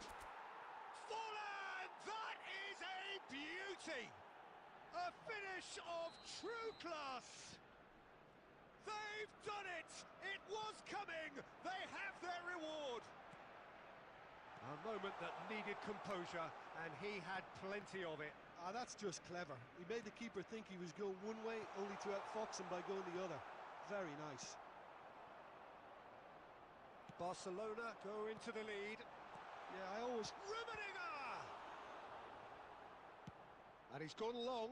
Folland! That is a beauty! A finish flash of true class. They've done it! It was coming! They have their reward! A moment that needed composure, and he had plenty of it. Ah, that's just clever. He made the keeper think he was going one way, only to outfox him by going the other. Very nice. Barcelona go into the lead. Yeah, I always... Rummenigge! And he's gone long.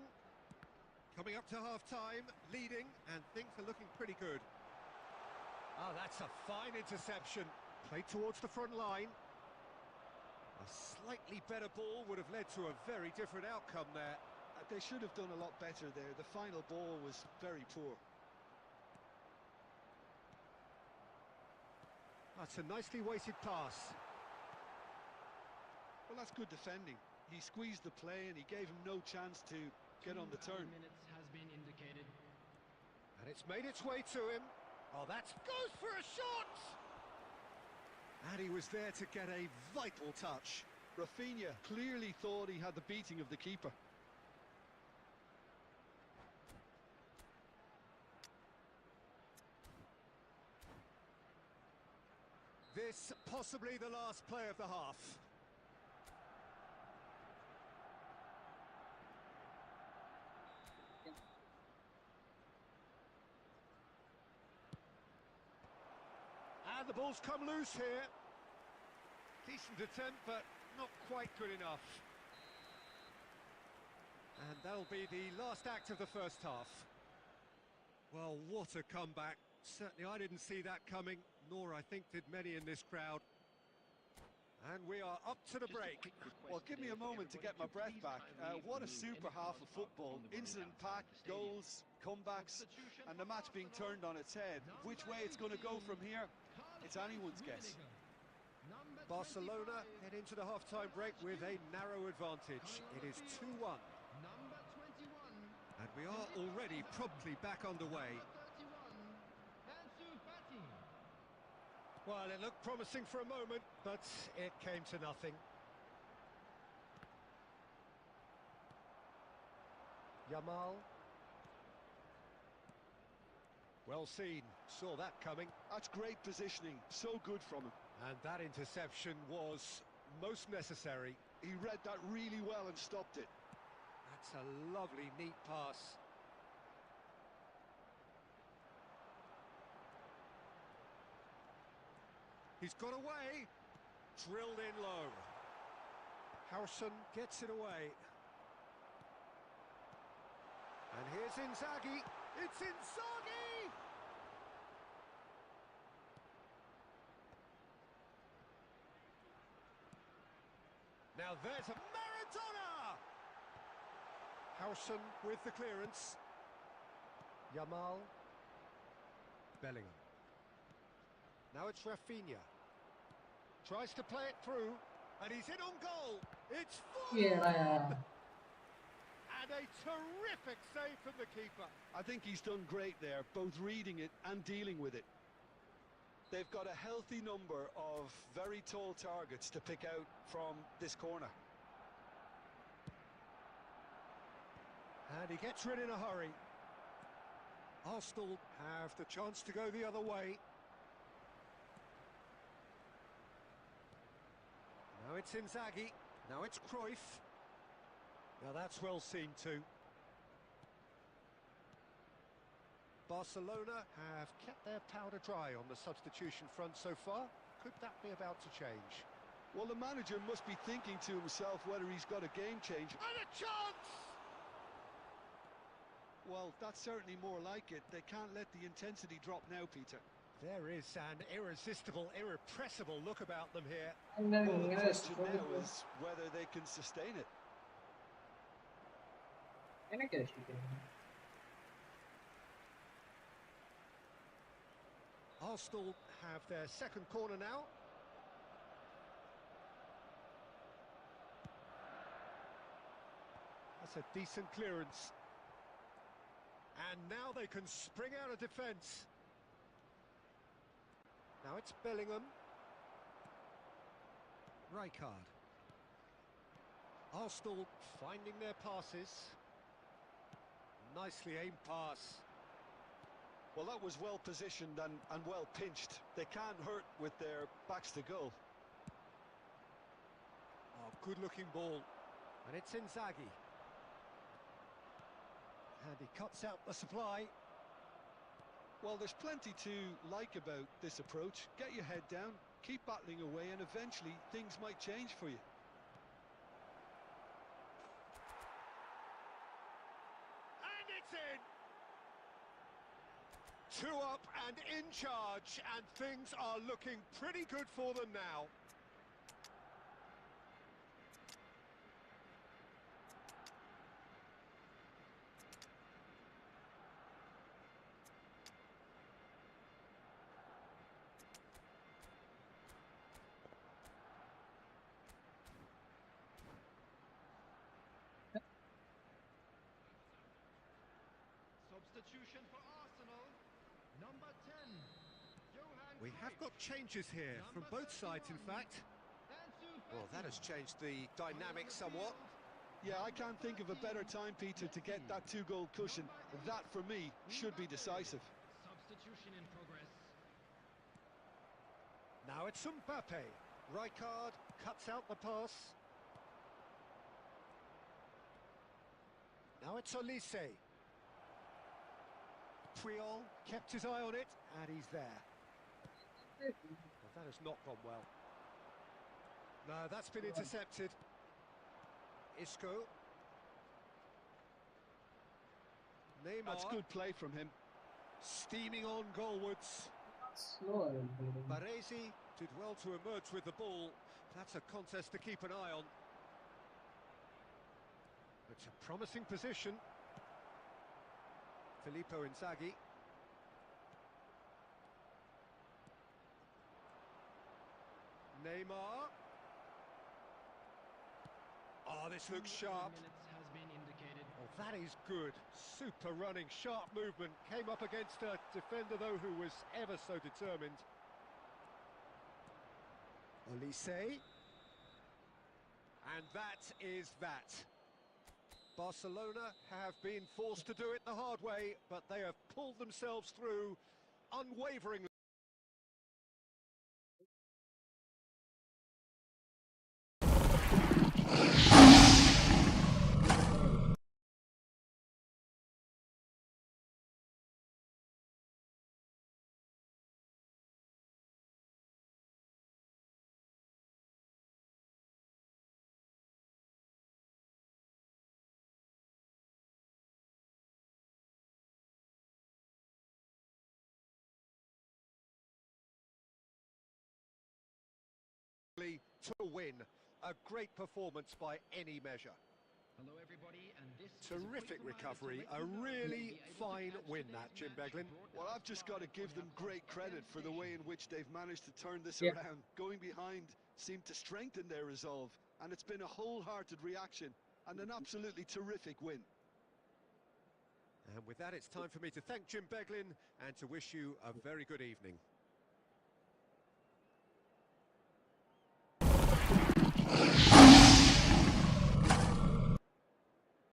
Coming up to half-time, leading, and things are looking pretty good. Oh, that's a fine interception. Played towards the front line. A slightly better ball would have led to a very different outcome there. They should have done a lot better there. The final ball was very poor. That's a nicely weighted pass. Well, that's good defending. He squeezed the play and he gave him no chance to get on the turn. Minutes has been indicated. And it's made its way to him. Oh, that goes for a shot! And he was there to get a vital touch. Rafinha clearly thought he had the beating of the keeper. This possibly the last play of the half. And the ball's come loose here. Decent attempt, but not quite good enough. And that'll be the last act of the first half. Well, what a comeback. Certainly I didn't see that coming, nor I think did many in this crowd. And we are up to the break. Well, give me a moment to get my breath back. What a super half of football. Incident-packed, goals, comebacks, and the match being turned on its head. Which way it's going to go from here, it's anyone's guess. Barcelona head into the half-time break with a narrow advantage. It is 2-1. Number 21. And we are already promptly back underway. Well, it looked promising for a moment, but it came to nothing. Yamal. Well seen, saw that coming. That's great positioning, so good from him. And that interception was most necessary. He read that really well and stopped it. That's a lovely, neat pass. He's got away. Drilled in low. Howson gets it away. And here's Inzaghi. It's Inzaghi! Now there's a Maradona! Howson with the clearance. Yamal. Bellingham. Now it's Rafinha. Tries to play it through, and he's in on goal. It's full! Yeah. And a terrific save from the keeper. I think he's done great there, both reading it and dealing with it. They've got a healthy number of very tall targets to pick out from this corner. And he gets rid in a hurry. Arsenal have the chance to go the other way. Now it's Inzaghi. Now it's Cruyff. Now that's well seen too. Barcelona have kept their powder dry on the substitution front so far. Could that be about to change? Well, the manager must be thinking to himself whether he's got a game changer. And a chance! Well, that's certainly more like it. They can't let the intensity drop now, Peter. There is an irresistible, irrepressible look about them here. Well, the question now is whether they can sustain it. Arsenal have their second corner now. That's a decent clearance. And now they can spring out of defence. Now it's Bellingham. Rijkaard. Arsenal finding their passes. Nicely aimed pass. Well, that was well positioned and well pinched. They can't hurt with their backs to goal. Oh, good-looking ball. And it's Inzaghi. And he cuts out the supply. Well, there's plenty to like about this approach. Get your head down, keep battling away, and eventually things might change for you. And it's in! 2 up and in charge, and things are looking pretty good for them now. Substitution for Arsenal. Number 10. We have got changes here from both sides, in fact. Well, that has changed the dynamic somewhat. Yeah, I can't think of a better time, Peter, to get that 2-goal cushion. That, for me, should be decisive. Substitution in progress. Now it's Mbappe. Rijkaard cuts out the pass. Now it's Olise. Puyol kept his eye on it, and he's there. Well, that has not gone well. No, that's been intercepted. Isco. Neymar. That's good play from him. Steaming on goalwards. Slower. Baresi did well to emerge with the ball. That's a contest to keep an eye on. It's a promising position. Filippo Inzaghi. Neymar. Oh, this looks sharp. Has been indicated. Oh, that is good. Super running, sharp movement. Came up against a defender, though, who was ever so determined. Olise. And that is that. Barcelona have been forced to do it the hard way, but they have pulled themselves through unwaveringly. To win. A great performance by any measure. Hello everybody, and this Terrific recovery, a really fine win that, Jim Beglin. Well, I've just got to give them great credit for the way in which they've managed to turn this Yeah. around. Going behind seemed to strengthen their resolve, and it's been a wholehearted reaction and an absolutely terrific win. And with that, it's time for me to thank Jim Beglin and to wish you a very good evening.